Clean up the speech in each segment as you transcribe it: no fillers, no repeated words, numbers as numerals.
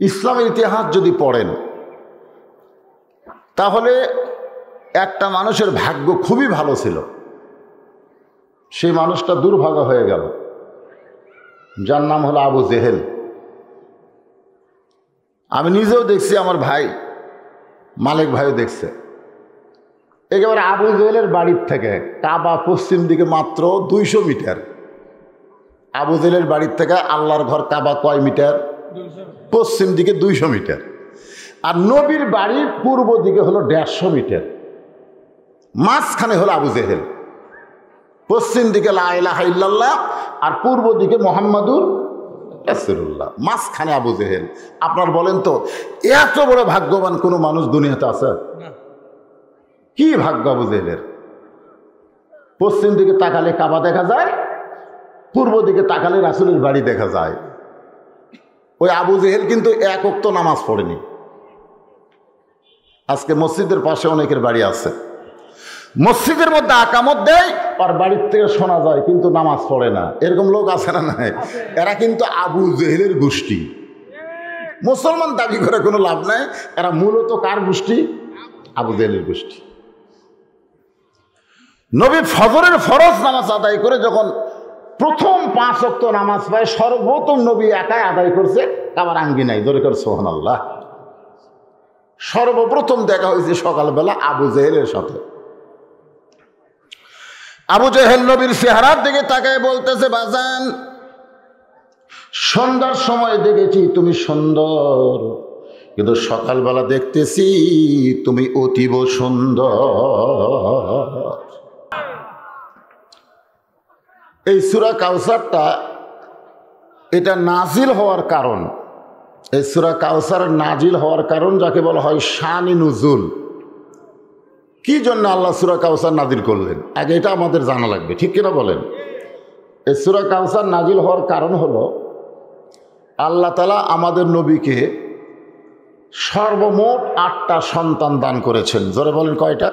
ইসলামের ইতিহাস যদি পড়েন তাহলে একটা মানুষের ভাগ্য খুবই ভালো ছিল, সেই মানুষটা দুর্ভাগা হয়ে গেল, যার নাম হলো আবু জেহেল। আমি নিজেও দেখছি, আমার ভাই মালিক ভাইও দেখছে। একেবারে আবু জেহেলের বাড়ির থেকে কাবা পশ্চিম দিকে মাত্র 200 মিটার। আবু জেহেলের বাড়ির থেকে আল্লাহর ঘর কাবা কয় মিটার? পশ্চিম দিকে 200 মিটার। আর নবীর বাড়ির পূর্ব দিকে হলো 150 মিটার। মাঝখানে হলো আবু জেহেল। পশ্চিম দিকে লা ইলাহা ইল্লাল্লাহ আর পূর্ব দিকে মুহাম্মাদুর রাসূলুল্লাহ, মাঝখানে আবু জেহেল। আপনার বলেন তো, এত বড় ভাগ্যবান কোনো মানুষ দুনিয়াতে আছে? কি ভাগ্য আবু জেহেলের! পশ্চিম দিকে তাকালে কাবা দেখা যায়, পূর্ব দিকে তাকালে রাসূলের বাড়ি দেখা যায়। ওই আবু জেহেল কিন্তু এক ওয়াক্ত নামাজ পড়েনি। আজকে মসজিদের পাশে অনেকের বাড়ি আছে, মসজিদের মধ্যে আকামত দেয়, আর বাড়ির থেকে শোনা যায় কিন্তু নামাজ পড়ে না। এরকম লোক আছে না? নাই। এরা কিন্তু আবু জেহেলের গোষ্ঠী। মুসলমান দাবি করে কোনো লাভ নাই, এরা মূলত কার গোষ্ঠী? আবু জেহেলের গোষ্ঠী। নবী ফজরের ফরজ নামাজ আদায় করে যখন প্রথম 5 ওয়াক্ত নামাজ পায়, সর্বপ্রথম নবী একাই আদায় করছে কাবার আঙ্গিনায়। জোরে করে সুবহানাল্লাহ। সর্বপ্রথম দেখা হয়েছে সকালবেলা আবু জেহেলের সাথে। আবু জেহেল নবীর চেহারার দিকে তাকায় বলতেছে, বাজান, সন্ধ্যার সময় দেখেছি তুমি সুন্দর, কিন্তু সকালবেলা দেখতেছি তুমি অতীব সুন্দর। এই সূরা কাউসারটা এটা নাজিল হওয়ার কারণ, এই সূরা কাউসার নাজিল হওয়ার কারণ যাকে বলা হয় শান-ই নুজুল। কি জন্য আল্লাহ সূরা কাউসার নাজিল করলেন, আগে এটা আমাদের জানা লাগবে, ঠিক কিনা বলেন? এই সূরা কাউসার নাজিল হওয়ার কারণ হলো আল্লাহ তাআলা আমাদের নবীকে সর্বমোট 8টা সন্তান দান করেছেন। জোরে বলেন কয়টা?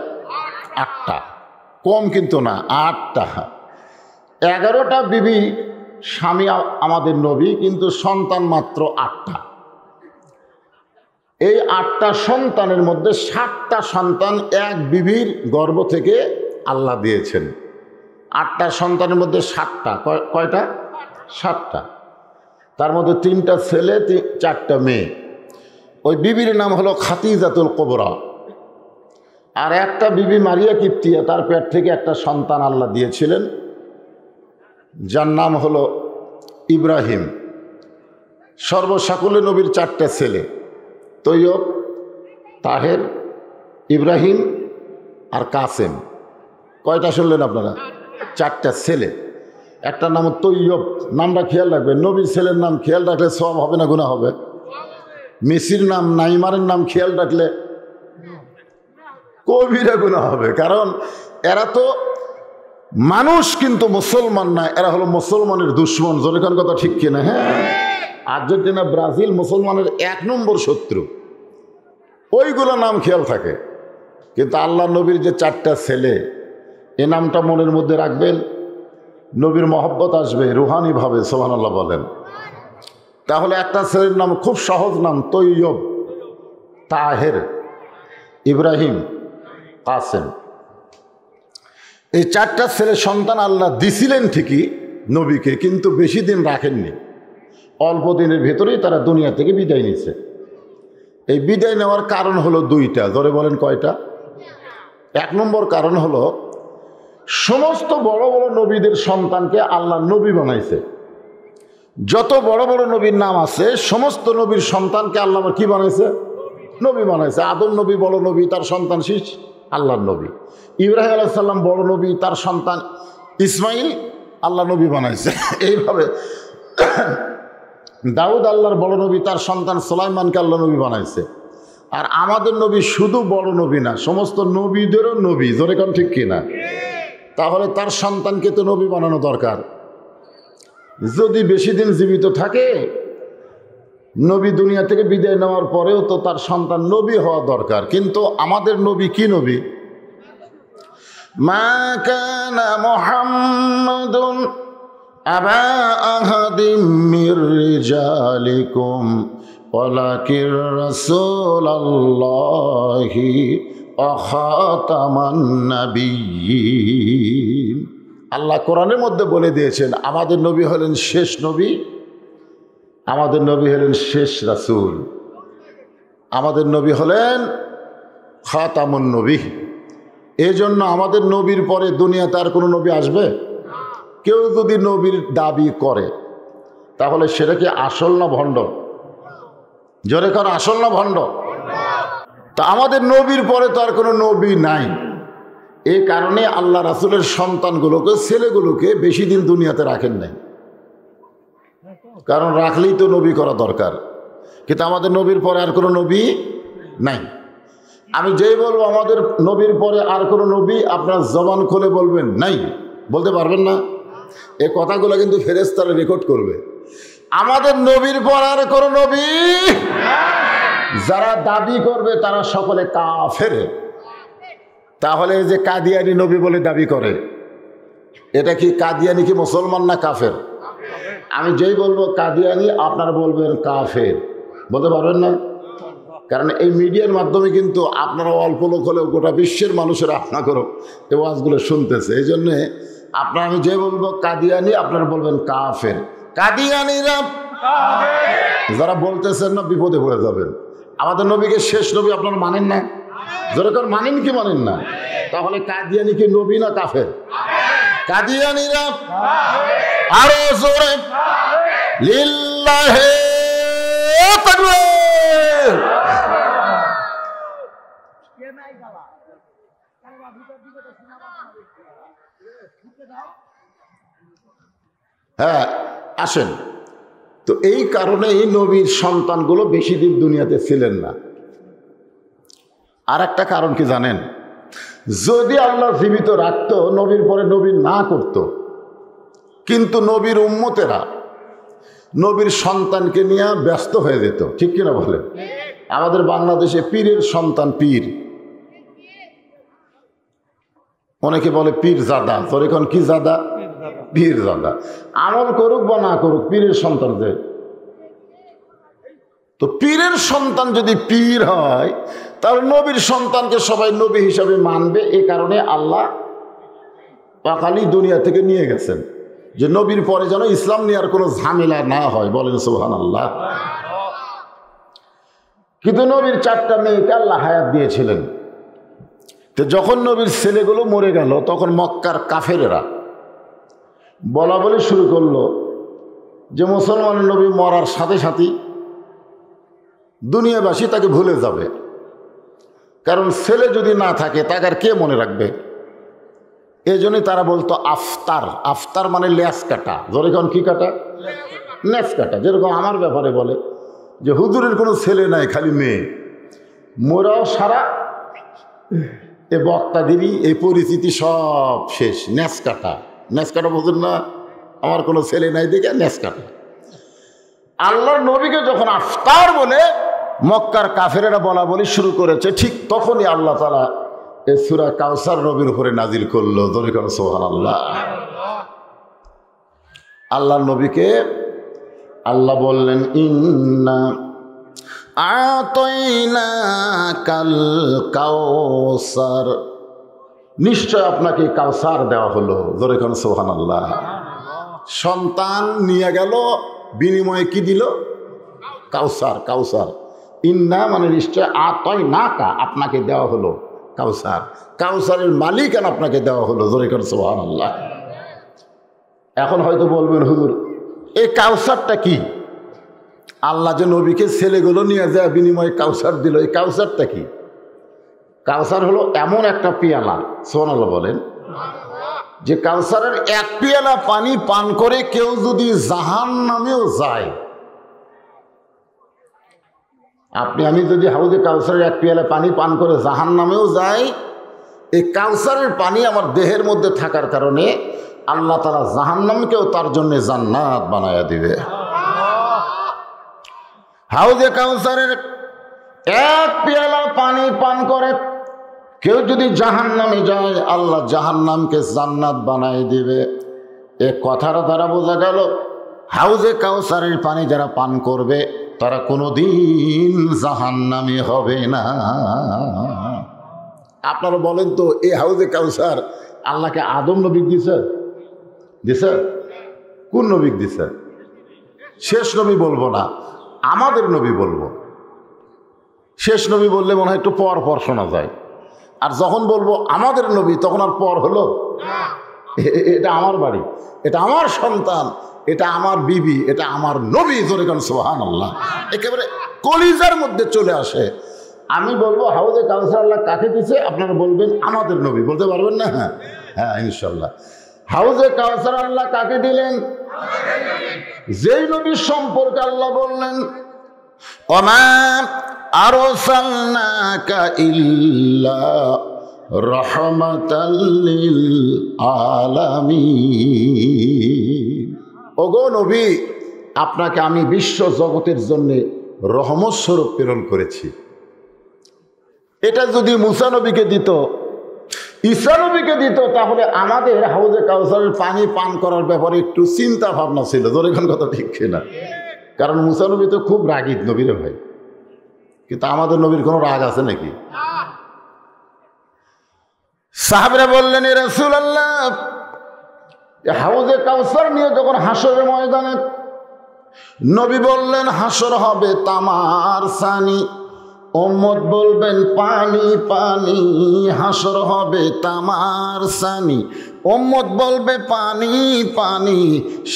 8টা। কম কিন্তু না, 8টা। 11টা বিবি স্বামী আমাদের নবী, কিন্তু সন্তান মাত্র 8টা। এই 8টা সন্তানের মধ্যে 7টা সন্তান এক বিবির গর্ভ থেকে আল্লাহ দিয়েছেন। 8টা সন্তানের মধ্যে 7টা, কয়টা? 7টা। তার মধ্যে 3টা ছেলে, 4টা মেয়ে। ওই বিবির নাম হলো খাদিজাতুল কুবরা। আর একটা বিবি মারিয়া কিপ্তিয়া, তার পেট থেকে একটা সন্তান আল্লাহ দিয়েছিলেন, যার নাম হলো ইব্রাহিম। সর্বসাকুল্যে নবীর 4টা ছেলে, তৈয়ব, তাহের, ইব্রাহিম আর কাসেম। কয়টা শুনলেন আপনারা? 4টা ছেলে। একটা নাম তৈয়ব, নামটা খেয়াল রাখবেন। নবীর ছেলের নাম খেয়াল রাখলে সওয়াব হবে না গুনাহ হবে? মেসির নাম, নাইমারের নাম খেয়াল রাখলে কবিরা গুনাহ হবে, কারণ এরা তো মানুষ কিন্তু মুসলমান না, এরা হলো মুসলমানের দুশ্মন। জনগণ কথা ঠিক কিনা? হ্যাঁ, আর্জেন্টিনা, ব্রাজিল মুসলমানের 1 নম্বর শত্রু। ওইগুলো নাম খেয়াল থাকে, কিন্তু আল্লাহ নবীর যে 4টা ছেলে, এ নামটা মনের মধ্যে রাখবেন, নবীর মহব্বত আসবে রুহানিভাবে। সুবহানাল্লাহ বলেন। তাহলে একটা ছেলের নাম খুব সহজ নাম, তৈয়ব, তাহের, ইব্রাহিম, কাসেম। এই 4টা ছেলে সন্তান আল্লাহ দিছিলেন ঠিকই নবীকে, কিন্তু বেশি দিন রাখেননি। অল্প দিনের ভেতরেই তারা দুনিয়া থেকে বিদায় নিচ্ছে। এই বিদায় নেওয়ার কারণ হলো 2টা। ধরে বলেন কয়টা? 1 নম্বর কারণ হলো সমস্ত বড় বড় নবীদের সন্তানকে আল্লাহ নবী বানাইছে। যত বড় বড় নবীর নাম আছে, সমস্ত নবীর সন্তানকে আল্লাহ কি বানাইছে? নবী বানাইছে। আদম নবী বড় নবী, তার সন্তান শীষ আল্লাহর নবী। ইব্রাহিম আলাইহিস সালাম বড় নবী, তার সন্তান ইসমাইল আল্লাহ নবী বানাইছে। এইভাবে দাউদ আল্লাহর বড় নবী, তার সন্তান সুলাইমানকে আল্লাহ নবী বানাইছে। আর আমাদের নবী শুধু বড় নবী না, সমস্ত নবীদেরও নবী। জোরে কোন ঠিক কিনা? তাহলে তার সন্তানকে তো নবী বানানো দরকার। যদি বেশি দিন জীবিত থাকে, নবী দুনিয়া থেকে বিদায় নেওয়ার পরেও তো তার সন্তান নবী হওয়া দরকার। কিন্তু আমাদের নবী কি নবী? মা কানা মুহাম্মাদুন আবা আহাদিম মির রিজালিকুম ওয়ালাকির রাসূলুল্লাহি ওয়া খাতামান নাবিয়্যিন। আল্লাহ কোরআনের মধ্যে বলে দিয়েছেন আমাদের নবী হলেন শেষ নবী, আমাদের নবী হলেন শেষ রাসূল, আমাদের নবী হলেন খাতামুন নবী। এই জন্য আমাদের নবীর পরে দুনিয়াতে আর কোনো নবী আসবে? কেউ যদি নবীর দাবি করে তাহলে সেটা কি আসল না ভণ্ড? জোরে কারণ আসল না ভণ্ড? তা আমাদের নবীর পরে তো আর কোনো নবী নাই। এই কারণে আল্লাহ রাসূলের সন্তানগুলোকে, ছেলেগুলোকে বেশি দিন দুনিয়াতে রাখেন নাই, কারণ রাখলেই তো নবী করা দরকার। কিন্তু আমাদের নবীর পরে আর কোনো নবী নাই। আমি যেই বলবো আমাদের নবীর পরে আর কোনো নবী, আপনার জবান খুলে বলবেন নাই, বলতে পারবেন না। এই কথাগুলো কিন্তু ফেরেশতারা রেকর্ড করবে। আমাদের নবীর পর আর কোনো নবী, যারা দাবি করবে তারা সকলে কাফের। তাহলে যে কাদিয়ানি নবী বলে দাবি করে, এটা কি কাদিয়ানি কি মুসলমান না কাফের? আমি যেই বলবো কাদিয়ানি, আপনারা বলবেন কাফের, বলতে পারবেন না। কারণ এই মিডিয়ার মাধ্যমে কিন্তু আপনারা অল্প লোক হলেও গোটা বিশ্বের মানুষেরা আপনাকেও এই ওয়াজগুলো শুনতেছে। এই জন্যে আপনার আমি যে বলবো কাদিয়ানি, আপনারা বলবেন কাফের। কাদিয়ানিরা যারা বলতেছেন না, বিপদে পড়ে যাবেন। আমাদের নবীকে শেষ নবী আপনারা মানেন না? যেরকম মানেন কি মানেন না? তাহলে কাদিয়ানি কি নবী না কাফের? কাদিয়ানিরা আরো জোরে লিল্লাহি তাকবীর। হ্যাঁ, আসেন। তো এই কারণে এই নবীর সন্তানগুলো বেশি দিন দুনিয়াতে ছিলেন না। আর একটা কারণ কি জানেন? যদি আল্লাহ জীবিত রাখতো, নবীর পরে নবী না করত, কিন্তু নবীর উম্মতেরা নবীর সন্তানকে নিয়ে ব্যস্ত হয়ে যেত। ঠিক কিনা বলেন? আমাদের বাংলাদেশে পীরের সন্তান পীর, অনেকে বলে পীর জাদা। তোর এখন কি জাদা? পীর জাদা। আমল করুক বা না করুক, পীরের সন্তান যে। তো পীরের সন্তান যদি পীর হয়, তাহলে নবীর সন্তানকে সবাই নবী হিসাবে মানবে। এই কারণে আল্লাহ পাকালি দুনিয়া থেকে নিয়ে গেছেন, যে নবীর পরে যেন ইসলাম নেওয়ার কোনো ঝামেলা না হয়। বলেন সুবহানাল্লাহ। কিন্তু নবীর 4টা মেয়েকে আল্লাহ হায়াত দিয়েছিলেন। তো যখন নবীর ছেলেগুলো মরে গেল, তখন মক্কার কাফেরেরা বলা বলি শুরু করলো যে মুসলমানের নবী মরার সাথে সাথেই দুনিয়াবাসী তাকে ভুলে যাবে, কারণ ছেলে যদি না থাকে তাকে আর কে মনে রাখবে। এই জন্যই তারা বলতো আফতার। আফতার মানে লেজ কাটা। যেরকম কি কাটা? লেজ কাটা। যেরকম আমার ব্যাপারে বলে যে হুজুরের কোনো ছেলে নাই, খালি মেয়ে। মোরাও সারা, এ বক্তাগিরি, এই পরিচিতি সব শেষ। নেস কাটা। নেস কাটা বুঝুন না? আমার কোনো ছেলে নাই দেখে নেস কাটা। আল্লাহর নবীকে যখন আফতার বলে মক্কার কাফেরেরা বলা বলি শুরু করেছে, ঠিক তখনই আল্লাহ তাআলা এই সূরা কাউসার নবীর উপরে নাজিল করলো। দরিকান সুবহানাল্লাহ। আল্লাহর নবীকে আল্লাহ বললেন, ইন্না আতাইনাকাল কাউসার, নিশ্চয় আপনাকে কাউসার দেওয়া হলো। দরিকান সুবহানাল্লাহ। সন্তান নিয়ে গেল, বিনিময়ে কি দিল? কাউসার। কাউসার ইন্না মানে নিশ্চয়, আতাইনাকা আপনাকে দেওয়া হলো কাউসার। কাউসারের মালিকানা আপনাকে দেওয়া হলো। দরিকান সুবহানাল্লাহ। এখন হয়তো বলবেন হুজুর এই কাউসারটা কি? আল্লাহ যে নবীকে ছেলেগুলো নিয়ে যায় বিনিময়ে কাউসার দিল, এই কাউসারটা কি? কাউসার হলো এমন একটা পেয়ালা, সুবহানাল্লাহ বলেন, যে কাউসারের এক পেয়ালা পানি পান করে কেউ যদি জাহান্নামেও যায়, আপনি আমি যদি হাউজে কাউসারের এক পেয়ালা পানি পান করে জাহান্নামেও যাই, এই কাউসারের পানি আমার দেহের মধ্যে থাকার কারণে আল্লাহ তাআলা জাহান্নামকেও তার জন্য জান্নাত বানায়া দিবে। হাউজে কাউসারের এক পেয়ালা পানি পান করে কেউ যদি জাহান্নামে যায়, আল্লাহ জাহান্নামকে জান্নাত বানায় দিবে। এ কথার দ্বারা বোঝা গেল হাউজে কাউসারের পানি যারা পান করবে তারা কোনোদিন জাহান্নামী হবে না। আপনারা বলেন তো, এই হাউজে কাউসার আল্লাহকে আদম নবী দিছে? দিছে? কোন নবী দিছে? শেষ নবী বলবো না, আমাদের নবী বলবো। শেষ নবী বললে মনে হয় একটু পর পর শোনা যায়, আর যখন বলবো আমাদের নবী তখন আর পর হলো? এটা আমার বাড়ি, এটা আমার সন্তান, এটা আমার বিবি, এটা আমার নবী। জোরে কান সুবহানাল্লাহ। একেবারে কলিজার মধ্যে চলে আসে। আমি বলবো হাউজে কাউসার আল্লাহ কাকে দিছে, আপনারা বলবেন আমাদের নবী। বলতে পারবেন না? হ্যাঁ হ্যাঁ, ইনশাল্লাহ। হাউজে কাউসার আল্লাহ কাকে দিলেন? যেই নবীর সম্পর্কে আল্লাহ বললেন ওমা আরসালনাকা ইল্লা রাহমাতাল লিল আলামিন। ওগো নবী, আপনাকে আমি বিশ্ব জগতের জন্য রহমত স্বরূপ প্রেরণ করেছি। এটা যদি মুসা নবীকে দিত, ঈসা নবীকে দিত, তাহলে আমাদের হাউজে কাউসারের পানি পান করার ব্যাপারে একটু চিন্তা ভাবনা ছিল। ধরে এখন কথা ঠিক কিনা? কারণ মুসা নবী তো খুব রাগী নবী রে ভাই, কিন্তু আমাদের নবীর কোনো রাগ আছে নাকি? সাহাবীরা বললেন, এ রাসূলুল্লাহ, হাউজে কাউসার নিয়ে যখন হাসরের ময়দানে নবী বললেন হাসর হবে তামার সানি, উম্মত বলবেন পানি পানি। হাসর হবে তামার সানি, উম্মত বলবে পানি পানি।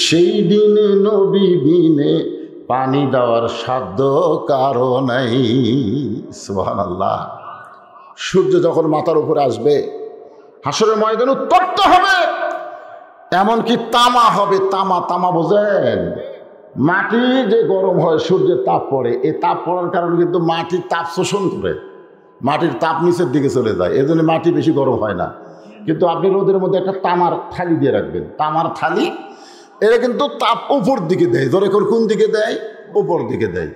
সেই দিনে নবী বিনে পানি দেওয়ার সাধ্য কারো নাই। সুবহানাল্লাহ। সূর্য যখন মাথার উপরে আসবে, হাসরের ময়দান উত্তপ্ত হবে, এমনকি তামা হবে। তামা, তামা বোঝেন? মাটি যে গরম হয়, সূর্যের তাপ পড়ে, এই তাপ পড়ার কারণে কিন্তু মাটির তাপ শোষণ করে, মাটির তাপ নিচের দিকে চলে যায়, এই জন্য মাটি বেশি গরম হয় না। কিন্তু আপনি রোদের মধ্যে একটা তামার থালি দিয়ে রাখবেন, তামার থালি, এরা কিন্তু তাপ উপর দিকে দেয়। ধরে কোন দিকে দেয়? উপর দিকে দেয়।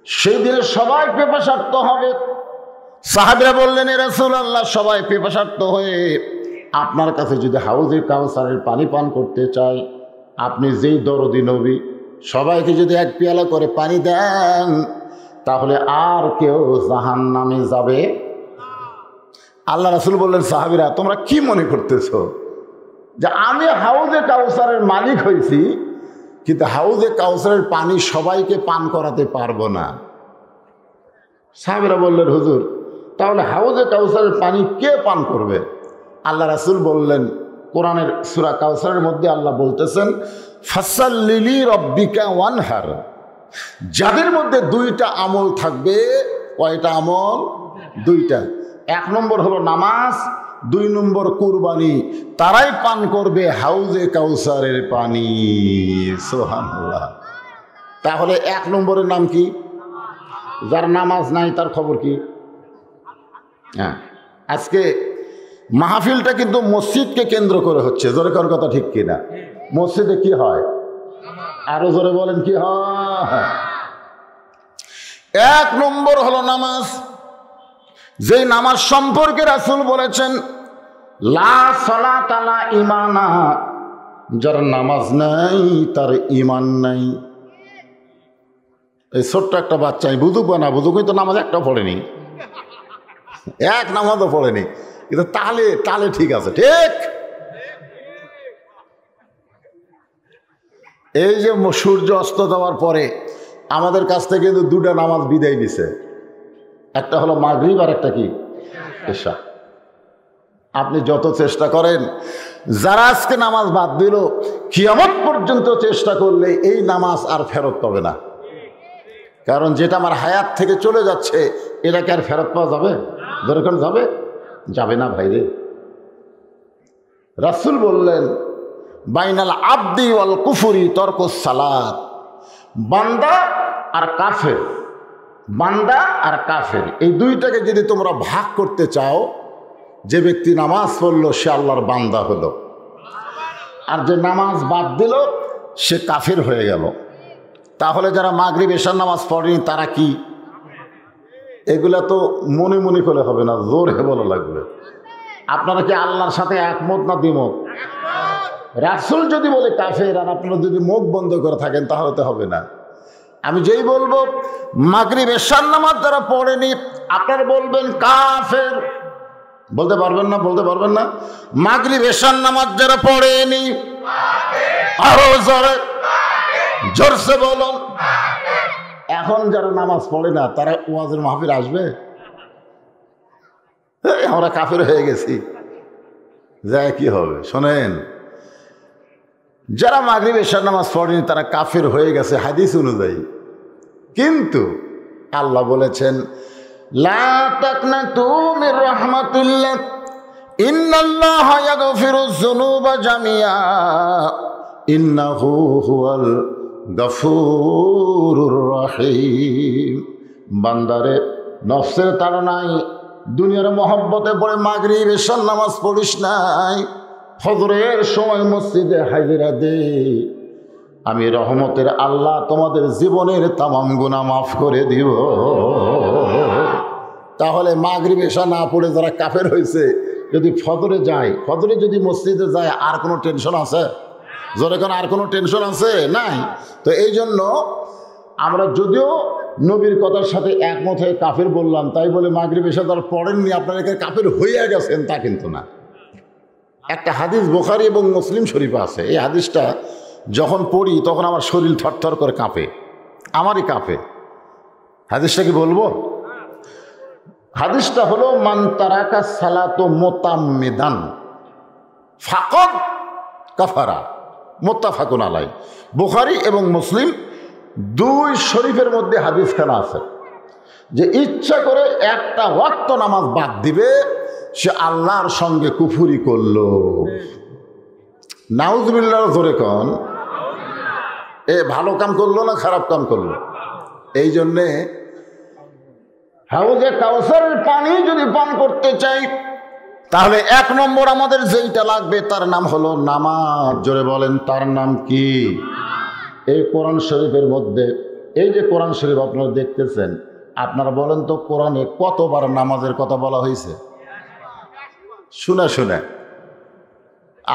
সেই দিনে সবাই পিপাসার্ত হবে। সাহাবীরা বললেন, এ রাসূলুল্লাহ, সবাই পিপাসার্ত হয়ে আপনার কাছে যদি হাউজে কাউসারের পানি পান করতে চায়, আপনি যেই দরদি নবী, সবাইকে যদি এক পেয়ালা করে পানি দেন, তাহলে আর কেউ জাহান্নামে যাবে। আল্লাহ রাসূল বললেন, সাহাবীরা তোমরা কি মনে করতেছ যে আমি হাউজে কাউসারের মালিক হয়েছি, কিন্তু হাউজে কাউসারের পানি সবাইকে পান করাতে পারবো না? সাহাবীরা বললেন, হুজুর, তাহলে হাউজে কাউসারের পানি কে পান করবে? আল্লাহ রাসূল বললেন, কোরআনের সূরা কাউসারের মধ্যে আল্লাহ বলতেছেন, ফাসাল্লি লিরাব্বিকা ওয়ানহার। যাদের মধ্যে দুইটা আমল থাকবে। কয়টা আমল? দুইটা। এক নম্বর হলো নামাজ, দুই নম্বর কুরবানি। তারাই পান করবে হাউজে কাউসারের পানি। সুবহানাল্লাহ। তাহলে এক নম্বরের নাম কি? যার নামাজ নাই তার খবর কি? হ্যাঁ, আজকে মাহফিলটা কিন্তু মসজিদকে কেন্দ্র করে হচ্ছে। জোরে কার কথা ঠিক কিনা? মসজিদে কি হয়? আরো জোরে বলেন, কি হয়? এক নম্বর হলো নামাজ। যেই নামাজ সম্পর্কে রাসূল বলেছেন, লা সালাতা লা ঈমানা, যার নামাজ নাই তার ঈমান নাই। এই ছোট্ট একটা বাচ্চা, বুঝুক বা না বুঝুক, তো নামাজ একটা পড়েনি, এক নামাজও পড়েনি, কিন্তু তালে তালে ঠিক আছে। ঠিক এই যে সূর্য অস্ত যাওয়ার পরে আমাদের কাছ থেকে কিন্তু দুটা নামাজ বিদায় দিছে। একটা হলো মাগরিব, আর একটা কি? এশা। আপনি যত চেষ্টা করেন, যারা আজকে নামাজ বাদ দিল, কিয়ামত পর্যন্ত চেষ্টা করলে এই নামাজ আর ফেরত পাবে না। কারণ যেটা আমার হায়াত থেকে চলে যাচ্ছে, এটাকে আর ফেরত পাওয়া যাবে? দরকার যাবে? যাবে না ভাইরে। রাসূল বললেন, বাইনাল আবদি ওয়াল কুফরি তরকুস সালাত। বান্দা আর কাফের, বান্দা আর কাফের, এই দুইটাকে যদি তোমরা ভাগ করতে চাও, যে ব্যক্তি নামাজ পড়লো সে আল্লাহর বান্দা হলো, আর যে নামাজ বাদ দিল সে কাফের হয়ে গেল। তাহলে যারা মাগরিব এশার নামাজ পড়েনি তারা কি? এগুলা তো মনে মনে করে হবে না, জোর হে বলা লাগবে। আপনারা কি আল্লাহর সাথে একমত না দ্বিমত? রাসূল যদি বলে কাফের, আর আপনারা যদি মুখ বন্ধ করে থাকেন, তাহলে তো হবে না। আমি যেই বলবো মাগরিব এশার নামাজ যারা পড়েনি আপনারা বলবেন কাফের। বলতে পারবেন না? বলতে পারবেন না? মাগরিব এশার নামাজ যারা পড়েনি আরো জোরে জোরসে বলুন। এখন যারা নামাজ পড়ে না তারা ওয়াজের মাহফিল আসবে? আমরা কাফের হয়ে গেছি, যায় কি হবে? শোনেন, যারা মাগরিব এশার নামাজ পড়েনি তারা কাফের হয়ে গেছে হাদিস অনুযায়ী। কিন্তু আল্লাহ বলেছেন লা তাকনাতু মির রাহমাতিল্লাহ ইন্নাল্লাহা ইয়াগফিরুয যুনুবা জামিআ ইন্নাহু হুয়াল গফুরুর রহিম। বান্দারে নফসের তাড়নায় দুনিয়ার মহব্বতে পড়ে মাগরিব এশার নামাজ পড়িস নাই, ফজরের সময় মসজিদে হাজিরা দে, আমি রহমতের আল্লাহ তোমাদের জীবনের তামাম গুনাহ মাফ করে দিব। তাহলে মাগরিব এশা না পড়ে যারা কাফের হয়েছে যদি ফজরে যায়, ফজরে যদি মসজিদে যায় আর কোনো টেনশন আছে? জোরে কোন আর কোনো টেনশন আছে? নাই। তো এই জন্য আমরা যদিও নবীর কথার সাথে একমত হয়ে কাফের বললাম, তাই বলে মাগরিব এশা যারা পড়েননি আপনারা কাফের হইয়া গেছেন তা কিন্তু না। একটা হাদিস বুখারী এবং মুসলিম শরীফে আছে, এই হাদিসটা যখন পড়ি তখন আমার শরীর থরথর করে কাঁপে, আমারই কাঁপে। হাদিসটা কি বলবো? হাদিসটা হলো মান তারাকা সালাতু মুতাম্মিদান ফাকাদ কাফারা, মুত্তাফাকুন আলাইহি। বুখারী এবং মুসলিম দুই শরীফের মধ্যে হাদিসখানা আছে যে ইচ্ছা করে একটা ওয়াক্ত নামাজ বাদ দিবে সে আল্লাহর সঙ্গে কুফরি করলো। নাউজুবিল্লাহ, জোরে কোন। এ ভালো কাম করলো না খারাপ কাম করলো? এই জন্যে হাউজে কাউসারের পানি যদি পান করতে চাই তাহলে এক নম্বর আমাদের যেইটা লাগবে তার নাম হলো নামাজ। জোরে বলেন, তার নাম কি? এই কোরআন শরীফের মধ্যে, এই যে কোরআন শরীফ আপনারা দেখতেছেন, আপনারা বলেন তো কোরআনে কতবার নামাজের কথা বলা হয়েছে? শুনে শুনে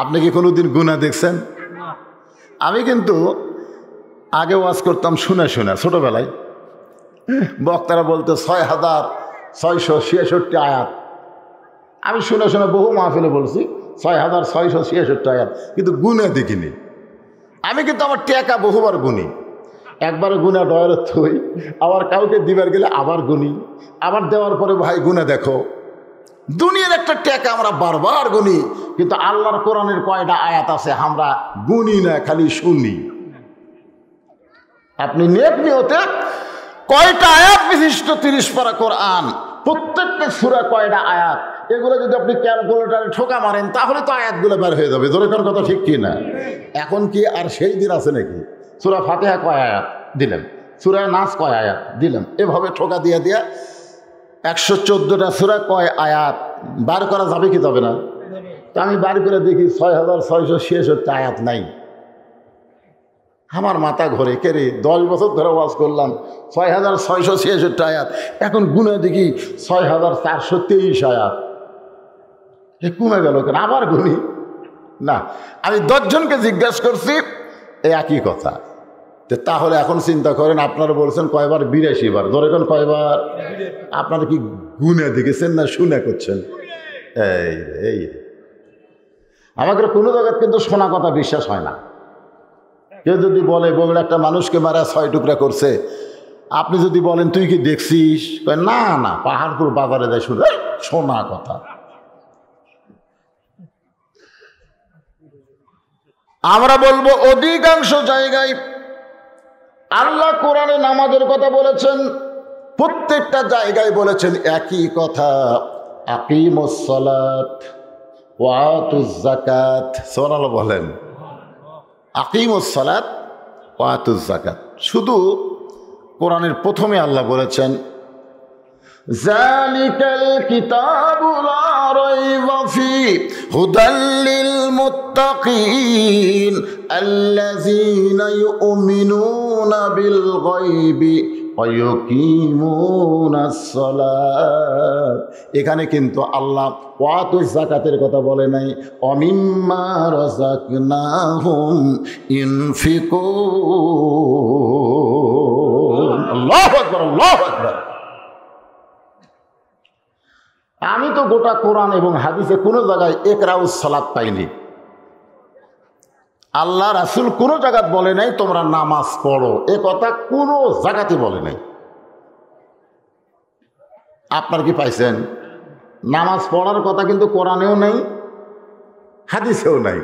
আপনি কি কোনোদিন গুনাহ দেখছেন? আমি কিন্তু আগে ওয়াজ করতাম শুনে শুনে, ছোটবেলায় বক্তারা বলতে 6666 আয়াত। আমি শুনে শুনে বহু মাহফিলে বলছি 6666 আয়াত, কিন্তু গুনে দেখিনি। আমি কিন্তু আমার টেকা বহুবার গুনি, একবার গুনা ডয়ের থই, আবার কাউকে দিবার গেলে আবার গুনি, আবার দেওয়ার পরে ভাই গুনে দেখো। দুনিয়ার একটা টেকা আমরা বারবার গুনি, কিন্তু আল্লাহর কোরআনের কয়টা আয়াত আছে আমরা গুনি না, খালি শুনি। আপনি নেক নিয়তে কয়টা আয়াত বিশিষ্ট 30 পারা কোরআন, প্রত্যেকটা সূরা কয়টা আয়াত, এগুলো যদি আপনি ক্যালকুলেটারে ঠোকা মারেন তাহলে তো আয়াতগুলো বের হয়ে যাবে। জোরেকার কথা ঠিক কি না? এখন কি আর সেই দিন আছে নাকি? সূরা ফাতিহা কয় আয়াত দিলেন, সূরা নাস কয় আয়াত দিলেন, এভাবে ঠোকা দিয়া দিয়া 114টা সূরা কয় আয়াত বার করা যাবে কি যাবে না? তা আমি বার করে দেখি 6666 আয়াত নাই। আমার মাথা ঘরে, কে রে 10 বছর ধরে ওয়াজ করলাম 6666 আয়াত, এখন গুনে দেখি 6423 আয়াত। এ কমে গেল কেন? আবার গুনি না। আমি 10 জনকে জিজ্ঞাসা করছি একই কথা। তাহলে এখন চিন্তা করেন, আপনারা বলছেন কয়বার? 82 বার। ধরে কোন কয়বার? আপনারা কি গুনে দেখেছেন না শুনে করছেন? এই আমাদের কোনো জায়গায় কিন্তু শোনা কথা বিশ্বাস হয় না। কেউ যদি বলে বগুড়া একটা মানুষকে মারা 6 টুকরা করছে, আপনি যদি বলেন তুই কি দেখছিস? না না, পাহাড়পুর বাজারে যায় শুনে শোনা কথা। আমরা বলবো অধিকাংশ জায়গায় আল্লাহ কোরআনে নামাজের কথা বলেছেন, প্রত্যেকটা জায়গায় বলেছেন একই কথা, আকিমুস সালাত ওয়া আতুজ যাকাত। সুবহানাল্লাহ বলেন, আকিমুস সালাত ওয়া আতুজ যাকাত। শুধু কোরআনের প্রথমে আল্লাহ বলেছেন যালিকাল কিতাবু লা রাইবা ফীহি হুদাল লিল মুত্তাকিন আল্লাযীনা ইউমিনুনা বিল গায়বি ওয়া ইউকিমুনাস সালাত। এখানে কিন্তু আল্লাহ ওয়াতুজ যাকাতের কথা বলে নাই, অমিম্মা রাযাকনাহুম ইনফিকুন। আল্লাহু আকবার। আমি তো গোটা কোরআন এবং হাদিসে কোনো জায়গায় ইকরাউস সালাত পাইনি। আল্লাহ রাসূল কোনো জায়গায় বলে নাই তোমরা নামাজ পড়ো, এ কথা কোনো জায়গাতে বলে নাই। আপনার কি পাইছেন? নামাজ পড়ার কথা কিন্তু কোরআনেও নাই, হাদিসেও নাই।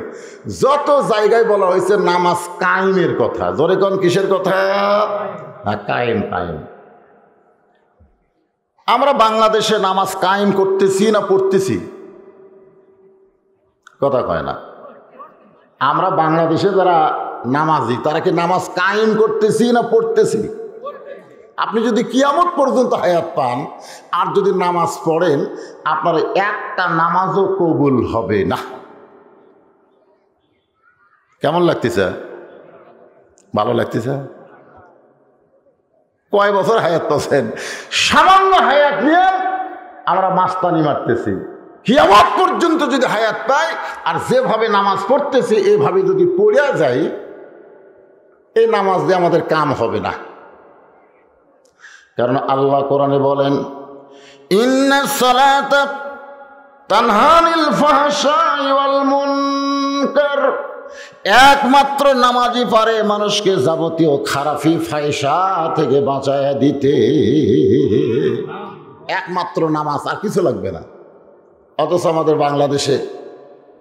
যত জায়গায় বলা হয়েছে নামাজ কায়েমের কথা। জোরে কোন কিসের কথা? কায়েম কায়েম। আমরা বাংলাদেশে নামাজ কায়েম করতেছি না পড়তেছি? কথা কয় না। আমরা বাংলাদেশে যারা নামাজি তারা কি নামাজ কায়েম করতেছি না পড়তেছি? আপনি যদি কিয়ামত পর্যন্ত হায়াত পান আর যদি নামাজ পড়েন, আপনার একটা নামাজও কবুল হবে না। কেমন লাগতেছে? ভালো লাগতেছে? কয় বছর হায়াত পাচ্ছেন? সামান্য হায়াত নিয়ে আমরা মাস্তানি মারতেছি। কিয়ামত পর্যন্ত যদি হায়াত পাই আর যেভাবে নামাজ পড়তেছি এভাবে যদি পড়ে যাই, এই নামাজ দিয়ে আমাদের কাম হবে না। কারণ আল্লাহ কোরআনে বলেন, ইন্নাস সালাতা তানহা আনিল ফাহশাই ওয়াল মুনকার, একমাত্র নামাজই পারে মানুষকে যাবতীয় খারাপি ফায়সা থেকে বাঁচায়া দিতে। একমাত্র নামাজ, আর কিছু লাগবে না। অথচ আমাদের বাংলাদেশে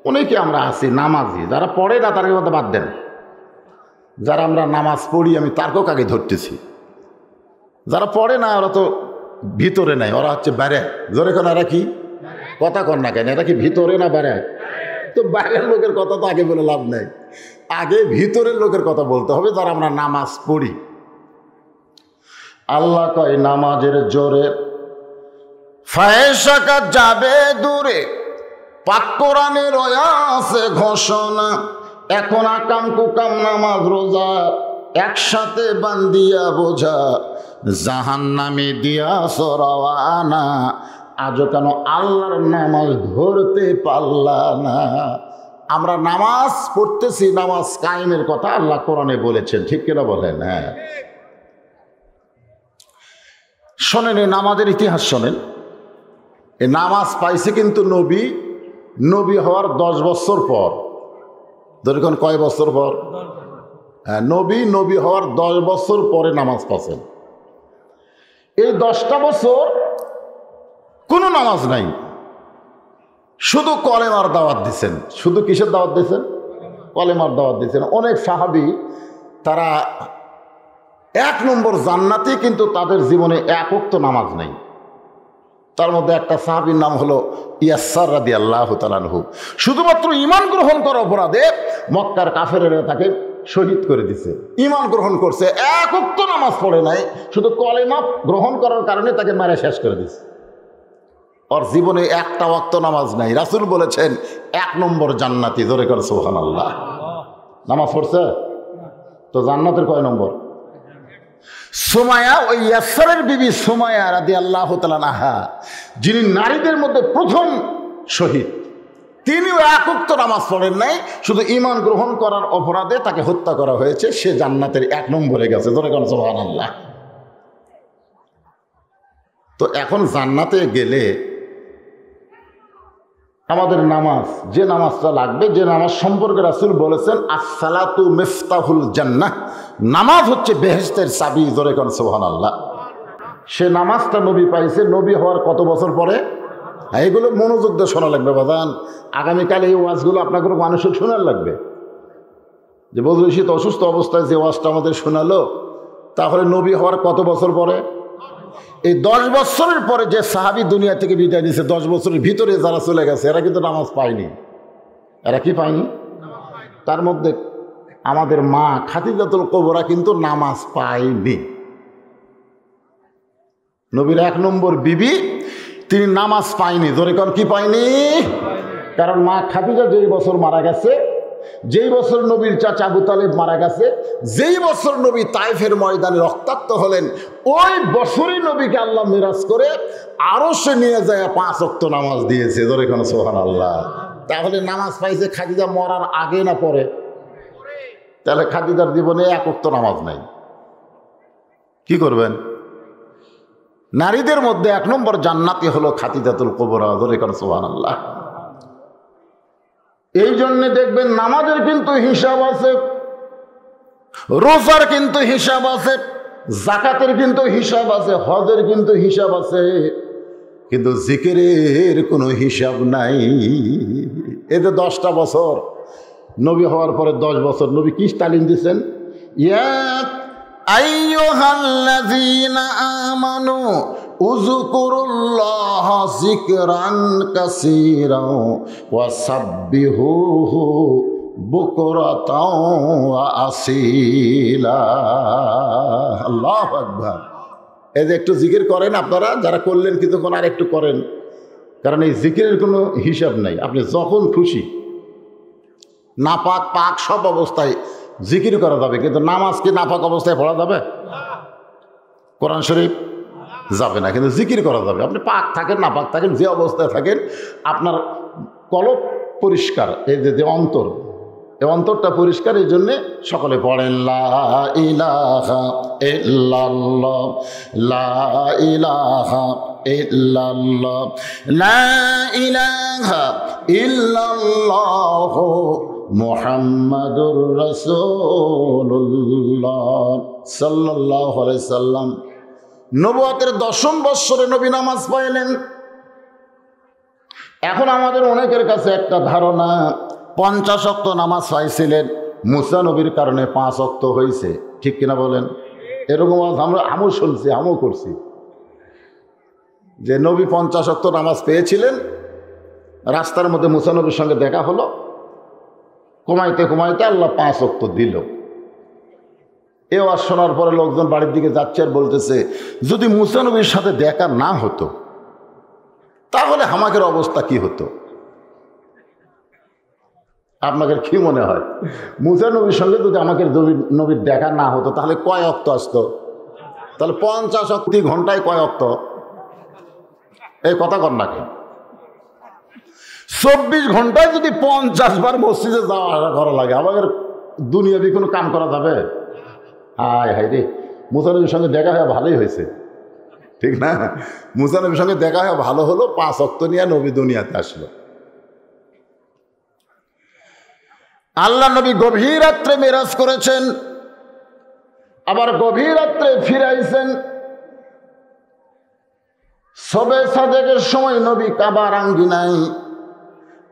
অনেকে আমরা আছি নামাজি, যারা পড়ে না তার কথা বাদ দেন, যারা আমরা নামাজ পড়ি আমি তারকেও আগে ধরতেছি। যারা পড়ে না ওরা তো ভিতরে নাই, ওরা হচ্ছে বাইরে। জোরে কোন এরা কি কথা কন না কেন? এরা কি ভিতরে না বাইরে? তো বাইরের লোকের কথা তো আগে বলে লাভ নেই, আগে ভিতরের লোকের কথা বলতে হবে, যারা আমরা নামাজ পড়ি। আল্লাহ কয় নামাজের জোরে ফায়সা কাজ যাবে দূরে, পাক কোরআনের আছে ঘোষণা। এখন আকাম কুকাম নামাজ রোজা একসাথে বান্দিয়া বোঝা, জাহান্নামে দিয়া সরাওয়ানা। আজও কেন আল্লাহর নামাজ ধরতে পারলা না? আমরা নামাজ পড়তেছি, নামাজ কায়েমের কথা আল্লাহ কোরআনে বলেছেন, ঠিক কিনা বলেন? হ্যাঁ, শোনেন, এই নামাজের ইতিহাস শোনেন। এই নামাজ পাইছে কিন্তু নবী হওয়ার 10 বছর পর। ধরেন কয় বছর পর? হ্যাঁ, নবী হওয়ার 10 বছর পরে নামাজ পাচ্ছেন। এই 10টা বছর কোনো নামাজ নাই, শুধু কলেমার দাওয়াত দিচ্ছেন। শুধু কিসের দাওয়াত দিচ্ছেন? কলেমার দাওয়াত দিচ্ছেন। অনেক সাহাবী তারা 1 নম্বর জান্নাতি, কিন্তু তাদের জীবনে এক ওয়াক্ত নামাজ নেই। তার মধ্যে একটা সাহাবীর নাম হলো ইয়াসার রাদিয়াল্লাহু তাআলা আনহু। শুধুমাত্র ঈমান গ্রহণ করার অপরাধে মক্কার কাফেরেরা তাকে শহীদ করে দিছে। ঈমান গ্রহণ করছে, এক ওয়াক্ত নামাজ পড়ে নাই, শুধু কলেমা গ্রহণ করার কারণে তাকে মেরে শেষ করে দিছে। ওর জীবনে একটা ওয়াক্ত নামাজ নাই। রাসূল বলেছেন 1 নম্বর জান্নাতি। জোরে করে সুবহানাল্লাহ। নামাজ পড়ছে তো জান্নাতের কয় নম্বর? সুমাইয়া, ওই ইয়াসারের বিবি সুমাইয়া রাদিয়াল্লাহু তাআলা আনহা, যিনি নারীদের মধ্যে প্রথম শহীদ, তিনিও এক ওয়াক্ত নামাজ পড়েন নাই, শুধু ঈমান গ্রহণ করার অপরাধে তাকে হত্যা করা হয়েছে। সে জান্নাতের 1 নম্বরে গেছে। জোরে করে সুবহানাল্লাহ। তো এখন জান্নাতে গেলে আমাদের নামাজ, যে নামাজটা লাগবে, যে নামাজ সম্পর্কে রাসূল বলেছেন আসসালাতু মিফতাহুল জান্নাহ, নামাজ হচ্ছে বেহেশতের চাবি। জোরে কোন সুবহানাল্লাহ। সে নামাজটা নবী পাইছে নবী হওয়ার কত বছর পরে? এগুলো মনোযোগ দিয়ে শোনা লাগবে বাজান। আগামীকাল এই ওয়াজগুলো আপনাদের মানুষের শোনার লাগবে। যে বজরশীত অসুস্থ অবস্থায় যে ওয়াজটা আমাদের শোনালো, তাহলে নবী হওয়ার কত বছর পরে? এই 10 বছরের পরে যে সাহাবী দুনিয়া থেকে বিদায় নিয়েছে, 10 বছরের ভিতরে যারা চলে গেছে, এরা কিন্তু নামাজ পায়নি। এরা কি পায়নি? তার মধ্যে আমাদের মা খাদিজাতুল কুবরা কিন্তু নামাজ পায়নি। নবীর 1 নম্বর বিবি, তিনি নামাজ পায়নি। ধরে কোন কি পায়নি? কারণ মা খাদিজা যেই বছর মারা গেছে, যেই বছর নবীর চাচা আবু তালেব মারা গেছে, যেই বছর নবী তায়েফের ময়দানে রক্তাক্ত হলেন, ওই বছরই নবীকে আল্লাহ মিরাজ করে আরশে নিয়ে যায় 5 ওয়াক্ত নামাজ দিয়েছে। ধরে কোন সুবহানাল্লাহ। তাহলে নামাজ পাইছে খাদিজা মরার আগে না পরে? তাহলে খাদিজার জীবনে 1 ওয়াক্ত নামাজ নাই। কি করবেন? নারীদের মধ্যে 1 নম্বর জান্নাতি হলো খাদিজাতুল কুবরা। জোরে করে সুবহানাল্লাহ। এই জন্য দেখবেন নামাজের কিন্তু হিসাব আছে, রোজার কিন্তু হিসাব আছে, যাকাতের কিন্তু হিসাব আছে, হজের কিন্তু হিসাব আছে, কিন্তু জিকিরের কোনো হিসাব নাই। এতে 10টা বছর নবী হওয়ার পরে 10 বছর নবী কি তালিম দিচ্ছেন? ইয়া আইয়ুহাল্লাযীনা আমানু উযকুরুল্লাহ যিকরান কাসীরান ওয়াসাব্বিহুহু বুকরাতাও ওয়া আসীলা। আল্লাহু আকবার। এই যে একটু জিকির করেন আপনারা, যারা করলেন কিছুক্ষণ আর একটু করেন, কারণ এই জিকিরের কোনো হিসাব নাই। আপনি যখন খুশি নাপাক পাক সব অবস্থায় জিকির করা যাবে, কিন্তু নামাজ কি নাপাক অবস্থায় পড়া যাবে? কোরআন শরীফ যাবে না, কিন্তু জিকির করা যাবে। আপনি পাক থাকেন নাপাক থাকেন, যে অবস্থায় থাকেন, আপনার কলব পরিষ্কার, এই যে অন্তর, এই অন্তরটা পরিষ্কার। এই জন্যে সকলে পড়েন লা ইলাহা ইল্লাল্লাহ, লা ইলাহা ইল্লাল্লাহ, লা ইলাহা ইল্লাল্লাহ মুহাম্মাদুর রাসূলুল্লাহ সাল্লাল্লাহু আলাইহি সাল্লাম। নবুয়তের 10ম বৎসরে নবী নামাজ পাইলেন। এখন আমাদের অনেকের কাছে একটা ধারণা, 50 ওয়াক্ত নামাজ পাইছিলেন, মুসা নবীর কারণে 5 ওয়াক্ত হয়েছে। ঠিক কিনা বলেন? এরকম আমও শুনছি, আমও করছি, যে নবী 50 ওয়াক্ত নামাজ পেয়েছিলেন, রাস্তার মধ্যে মুসা নবীর সঙ্গে দেখা হলো, কমাইতে কমাইতে আল্লাহ 5 ওয়াক্ত দিল। এ ওয়াজ শোনার পরে লোকজন বাড়ির দিকে যাচ্ছে আর বলতেছে, যদি মুসা নবীর সাথে দেখা না হতো তাহলে আমাদের অবস্থা কি হতো? আপনাদের কি মনে হয়? মুসা নবীর সঙ্গে যদি আমাকে নবীর দেখা না হতো তাহলে কয় ওয়াক্ত আসতো? তাহলে 50 ওয়াক্ত ঘন্টায় কয় ওয়াক্ত? এই কথা কর নাকি? 24 ঘন্টায় যদি 50 বার মসজিদে যাওয়া আসা করা লাগে, আমাদের দুনিয়াবি কোনো কাম করা যাবে? হায় হায় রে, মুসা নবীর সঙ্গে দেখা হয়ে ভালোই হয়েছে, ঠিক না? মুসা নবীর সঙ্গে দেখা হয়ে ভালো হলো, 5 ওয়াক্ত নিয়ে নবী দুনিয়াতে আসলো। আল্লাহ নবী গভীর রাত্রে মেরাজ করেছেন, আবার গভীর রাত্রে ফিরাইছেন। সবে সাদেকের সময় নবী কাবার আঙ্গিনায়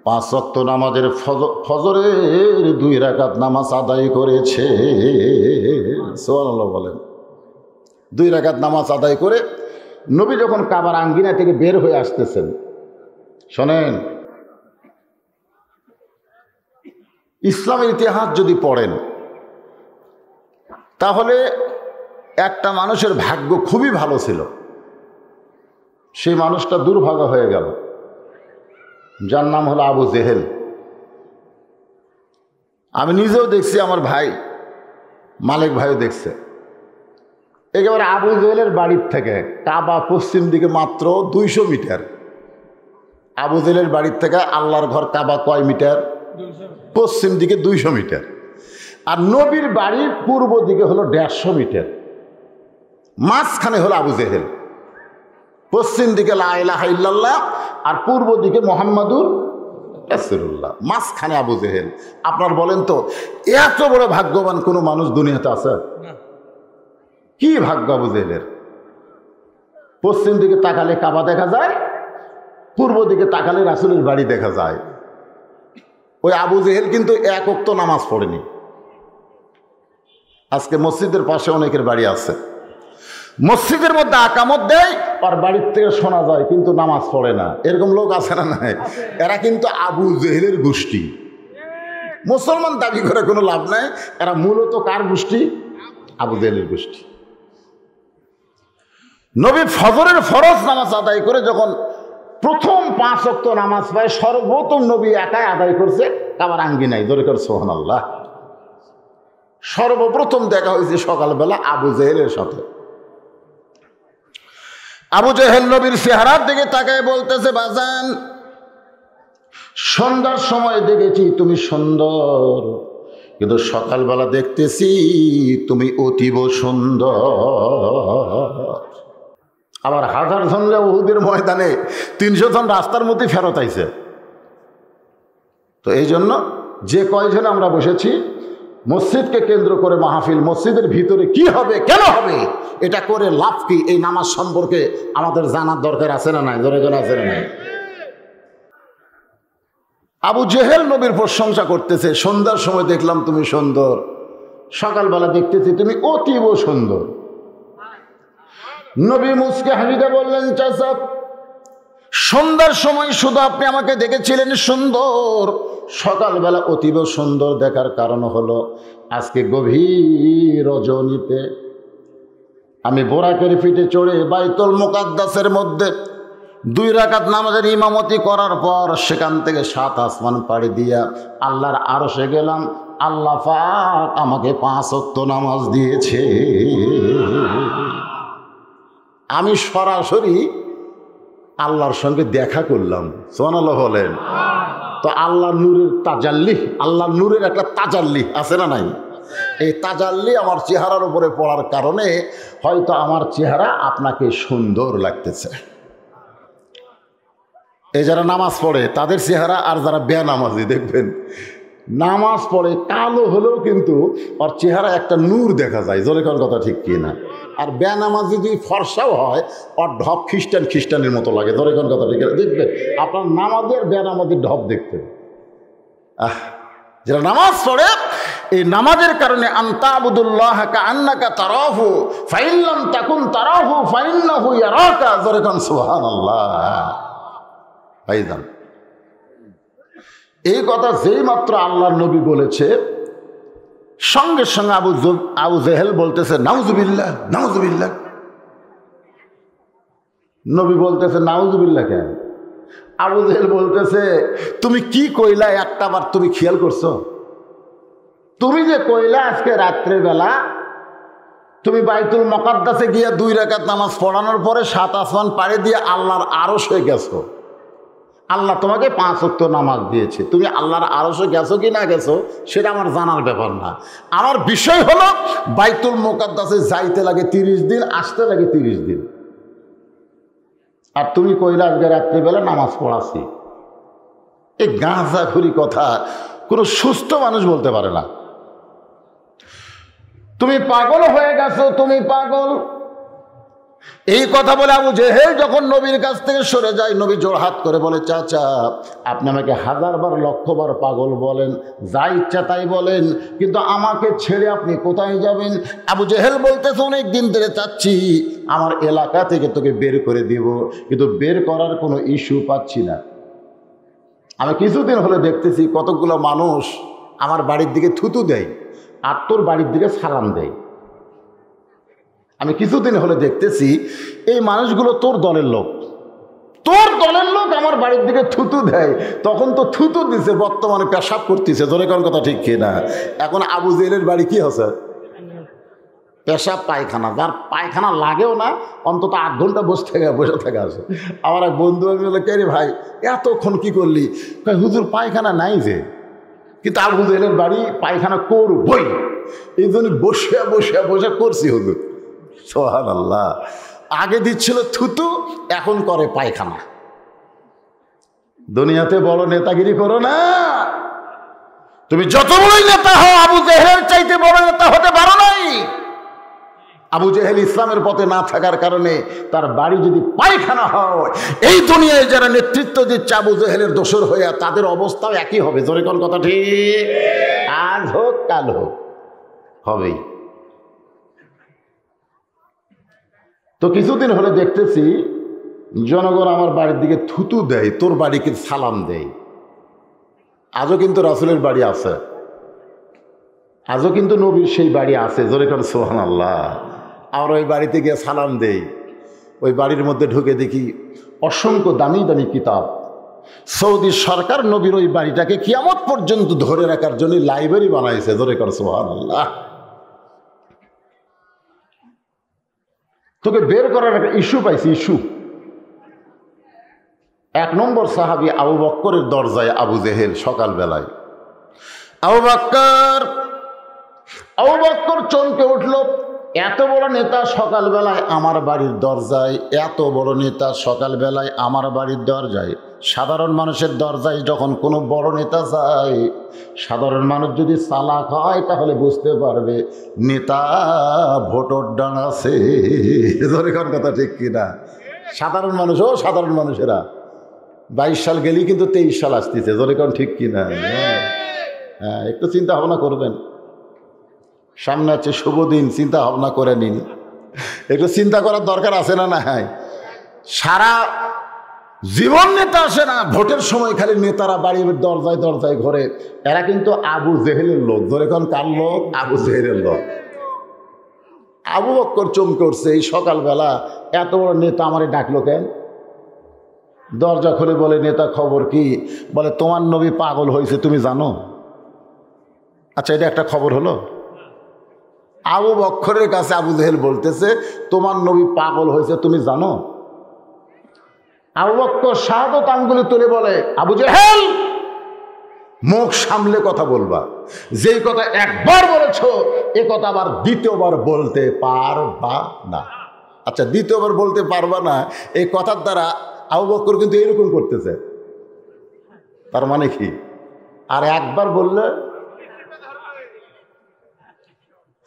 5 ওয়াক্ত নামাজের ফজরের 2 রাকাত নামাজ আদায় করেছে। সুবহানাল্লাহ বলেন। 2 রাকাত নামাজ আদায় করে নবী যখন কাবার আঙ্গিনা থেকে বের হয়ে আসতেছেন, শোনেন, ইসলামের ইতিহাস যদি পড়েন তাহলে একটা মানুষের ভাগ্য খুবই ভালো ছিল, সেই মানুষটা দুর্ভাগা হয়ে গেল, যার নাম হলো আবু জেহেল। আমি নিজেও দেখছি, আমার ভাই মালিক ভাইও দেখছে। একেবারে আবু জেহেলের বাড়ির থেকে কাবা পশ্চিম দিকে মাত্র 200 মিটার। আবু জেহেলের বাড়ির থেকে আল্লাহর ঘর কাবা কয় মিটার? পশ্চিম দিকে 200 মিটার। আর নবীর বাড়ির পূর্ব দিকে হলো 150 মিটার। মাঝখানে হলো আবু জেহেল। পশ্চিম দিকে লা ইলাহা ইল্লাল্লাহ আর পূর্ব দিকে মুহাম্মাদুর রাসূলুল্লাহ, মাঝখানে আবু জেহেল। আপনার বলেন তো, এত বড় ভাগ্যবান কোনো মানুষ দুনিয়াতে আছে? কি ভাগ্য আবু জেহেলের! পশ্চিম দিকে তাকালে কাবা দেখা যায়, পূর্ব দিকে তাকালে রাসূলের বাড়ি দেখা যায়। ওই আবু জেহেল কিন্তু 1 ওয়াক্ত নামাজ পড়েনি। আজকে মসজিদের পাশে অনেকের বাড়ি আছে, মসজিদের মধ্যে আকামত দেয়, আর বাড়ির থেকে শোনা যায় কিন্তু নামাজ পড়ে না। এরকম লোক আছে না? নাই? এরা কিন্তু আবু জেহেলের গোষ্ঠী। মুসলমান দাবি করে কোনো লাভ নাই, এরা মূলত কার গোষ্ঠী? আবু জেহেলের গোষ্ঠী। নবী ফজরের ফরজ নামাজ আদায় করে যখন প্রথম 5 ওয়াক্ত নামাজ পায়, সর্বপ্রথম নবী একাই আদায় করছে কাবার আঙ্গিনায়। জোরে করে সুবহানাল্লাহ। সর্বপ্রথম দেখা হয়েছে সকালবেলা আবু জেহেলের সাথে। আবু জেহেল নবীর চেহারার দিকে তাকায় বলতেছে, বাজান, সন্ধ্যার সময় দেখেছি তুমি সুন্দর, কিন্তু সকালবেলা দেখতেছি তুমি অতীব সুন্দর। আবার 1000 জন যে উহুদের ময়দানে 300 জন রাস্তার মধ্যে ফেরত আইছে। তো এই জন্য যে কয়জন আমরা বসেছি মসজিদকে কেন্দ্র করে মাহফিল, মসজিদের ভিতরে কি হবে কেন হবে এটা করে লাভ কি, এই নামাজ সম্পর্কে আমাদের জানার দরকার আছে না নাই? ধরে আছে না নাই? আবু জেহেল নবীর প্রশংসা করতেছে, সন্ধ্যার সময় দেখলাম তুমি সুন্দর, সকালবেলা দেখতেছি তুমি অতীব সুন্দর। নবী মুসকে হাসিতে বললেন, চাচা সন্ধ্যার সময় শুধু আপনি আমাকে দেখেছিলেন সুন্দর, সকালবেলা অতীব সুন্দর দেখার কারণ হলো আজকে গভীর রজনীতে আমি বোরাকের পিঠে চড়ে বাইতুল মুকাদ্দাসের মধ্যে 2 রাকাত নামাজের ইমামতি করার পর সেখান থেকে 7 আসমান পাড়ি দিয়া আল্লাহর আরশে গেলাম। আল্লাহ পাক আমাকে 5 ওয়াক্ত নামাজ দিয়েছে। আমি সরাসরি আল্লাহর সঙ্গে দেখা করলাম। সুবহানাল্লাহ বলেন। তো আল্লাহ নূরের তাজাল্লি, আল্লাহ নূরের একটা তাজাল্লি আছে না নাই? এই তাজাল্লি আমার চেহারার উপরে পড়ার কারণে হয়তো আমার চেহারা আপনাকে সুন্দর লাগতেছে। এই যারা নামাজ পড়ে তাদের চেহারা, আর যারা বেনামাজি দেখবেন নামাজ পড়ে কালো হলেও কিন্তু ওর চেহারা একটা নূর দেখা যায়। জোরে কোন কথা ঠিক কি না? আর বেনামাজি যদি ফর্সাও হয় ওর ঢপ খ্রিস্টানের মতো লাগে। জোরে কোন কথা ঠিক দেখবেন আপনার নামাজের বেনামাজির ঢপ দেখবেন। যারা নামাজ পড়ে এই নামাজের কারণে আনতাবুদুল্লাহ কাআন্নাকা তারাহু ফাইন লাম তাকুন তারাহু ফাইন্নাহু ইয়ারাকা। জোরে কোন সুবহানাল্লাহ। ভাইজান এই কথা যেই মাত্র আল্লাহর নবী বলেছে সঙ্গে সঙ্গে আবু জেহেল বলতেছে নাউজুবিল্লাহ নাউজুবিল্লাহ। নবী বলতেছে নাউজুবিল্লাহ কেন? আবু জেহেল বলতেছে তুমি কি কইলা একটা বার তুমি খেয়াল করছো? তুমি যে কইলা আজকে রাত্রে বেলা তুমি বাইতুল মুকাদ্দাসে গিয়া 2 রাকাত নামাজ পড়ানোর পরে 7 আসমান পাড়ি দিয়ে আল্লাহর আরশে গেছো, আল্লাহ তোমাকে 5 ওয়াক্ত নামাজ দিয়েছে, তুমি আল্লাহর আরশে গেছো কি না গেছো সেটা আমার জানার ব্যাপার না। আমার বিষয় হলো বাইতুল মুকাদ্দাসে যাইতে লাগে 30 দিন, আসতে লাগে 30 দিন। আর তুমি কইলা আজকে রাত্রিবেলা নামাজ পড়াছি। এই গাঁজাখুরি কথা কোনো সুস্থ মানুষ বলতে পারে না। তুমি পাগল হয়ে গেছো, তুমি পাগল। এই কথা বলে আবু জেহেল যখন নবীর কাছ থেকে সরে যায়, নবী জোড়হাত করে বলে, চাচা আপনি আমাকে 1000 বার 1,00,000 বার পাগল বলেন, যা ইচ্ছা তাই বলেন, কিন্তু আমাকে ছেড়ে আপনি কোথায় যাবেন? আবু জেহেল বলতেছে অনেক দিন ধরে চাচ্ছি আমার এলাকা থেকে তোকে বের করে দিব, কিন্তু বের করার কোনো ইস্যু পাচ্ছি না। আমি কিছুদিন হলে দেখতেছি কতগুলো মানুষ আমার বাড়ির দিকে থুতু দেয় আর তোর বাড়ির দিকে সালাম দেয়। আমি কিছুদিন হলে দেখতেছি এই মানুষগুলো তোর দলের লোক, তোর দলের লোক আমার বাড়ির দিকে থুতু দেয়। তখন তো থুতু দিছে, বর্তমানে পেশাব করতেছে। জোরে কোন কথা ঠিক কিনা? এখন আবু জেহেলের বাড়ি কি হচ্ছে? পেশাব পায়খানা। যার পায়খানা লাগেও না অন্তত 8 ঘন্টা বসে থেকে আসে। আমার এক বন্ধু আমি বলে, কে রে ভাই এতক্ষণ কি করলি? হুজুর পায়খানা নাই যে, কিন্তু আবু জেহেলের বাড়ি পায়খানা করবই, এই জন্য বসে বসে বসে করছি হুজুর। সুবহানাল্লাহ। আগে দিচ্ছিল থুতু, এখন করে পায়খানা। দুনিয়াতে বড় নেতাগিরি করো না। তুমি যত বড়ই নেতা হও আবু জেহেলের চাইতে বড় নেতা হতে পারো নাই। আবু জেহেল ইসলামের পথে না থাকার কারণে তার বাড়ি যদি পায়খানা হয়, এই দুনিয়ায় যারা নেতৃত্ব দিচ্ছে আবু জেহেলের দোসর হইয়া তাদের অবস্থাও একই হবে। জোরে কোন কথা ঠিক? আজ হোক কাল হোক হবেই। তো কিছুদিন হলে দেখতেছি জনগণ আমার বাড়ির দিকে থুতু দেয়, তোর বাড়িকে সালাম দেয়। আজও কিন্তু রাসূলের বাড়ি আছে, আজও কিন্তু নবীর সেই বাড়ি আছে। জোরে কোন সুবহানাল্লাহ। আর ওই বাড়িতে গিয়ে সালাম দেই। ওই বাড়ির মধ্যে ঢুকে দেখি অসংখ্য দামি দামি কিতাব। সৌদি সরকার নবীর ওই বাড়িটাকে কিয়ামত পর্যন্ত ধরে রাখার জন্য লাইব্রেরি বানাইছে। জোরে কোন সুবহানাল্লাহ। তোকে বের করার একটা ইস্যু পাইছি, ইস্যু। 1 নম্বর সাহাবী আবু বকরের দরজায় আবু জেহেল সকালবেলায়। আবু বকর চমকে উঠল, এত বড় নেতা সকালবেলায় আমার বাড়ির দরজায়, এত বড় নেতা সকালবেলায় আমার বাড়ির দরজায়। সাধারণ মানুষের দরজায় যখন কোনো বড় নেতা যায়, সাধারণ মানুষ যদি চালাক হয় তাহলে বুঝতে পারবে নেতা ভোটর ডান আছে। এখান কথা ঠিক কিনা? সাধারণ মানুষও, সাধারণ মানুষেরা 22 সাল গেলেই কিন্তু 23 সাল আসতেছে। যেরকম ঠিক কিনা? হ্যাঁ, একটু চিন্তা ভাবনা করবেন। সামনে আছে শুভ দিন, চিন্তা ভাবনা করে নিন। একটু চিন্তা করার দরকার আছে না? না, হ্যাঁ, সারা জীবন নেতা আসে না, ভোটের সময় খালি নেতারা বাড়ির দরজায় দরজায় ঘরে। এরা কিন্তু আবু জেহেলের লোক। যেরকম কার লোক? আবু জেহেলের লোক। আবু বক্কর চমকে উঠছে, এই সকালবেলা এত বড় নেতা আমারে ডাকলো কেন? দরজা খুলে বলে, নেতা খবর কি? বলে, তোমার নবী পাগল হয়েছে, তুমি জানো? আচ্ছা, এটা একটা খবর হলো? আবু বক্করের কাছে আবু জেহেল বলতেছে, তোমার নবী পাগল হয়েছে, তুমি জানো? আবু বক্কর শাহাদত আঙ্গুলে তুলে বলে, আবু জেহেল, মুখ সামলে কথা বলবা। যেই কথা একবার বলেছো, এ কথা আবার দ্বিতীয়বার বলতে পারবা না। আচ্ছা, দ্বিতীয়বার বলতে পারবা না, এই কথার দ্বারা আবু বক্কর কিন্তু এরকম করতেছে। তার মানে কি? আর একবার বললে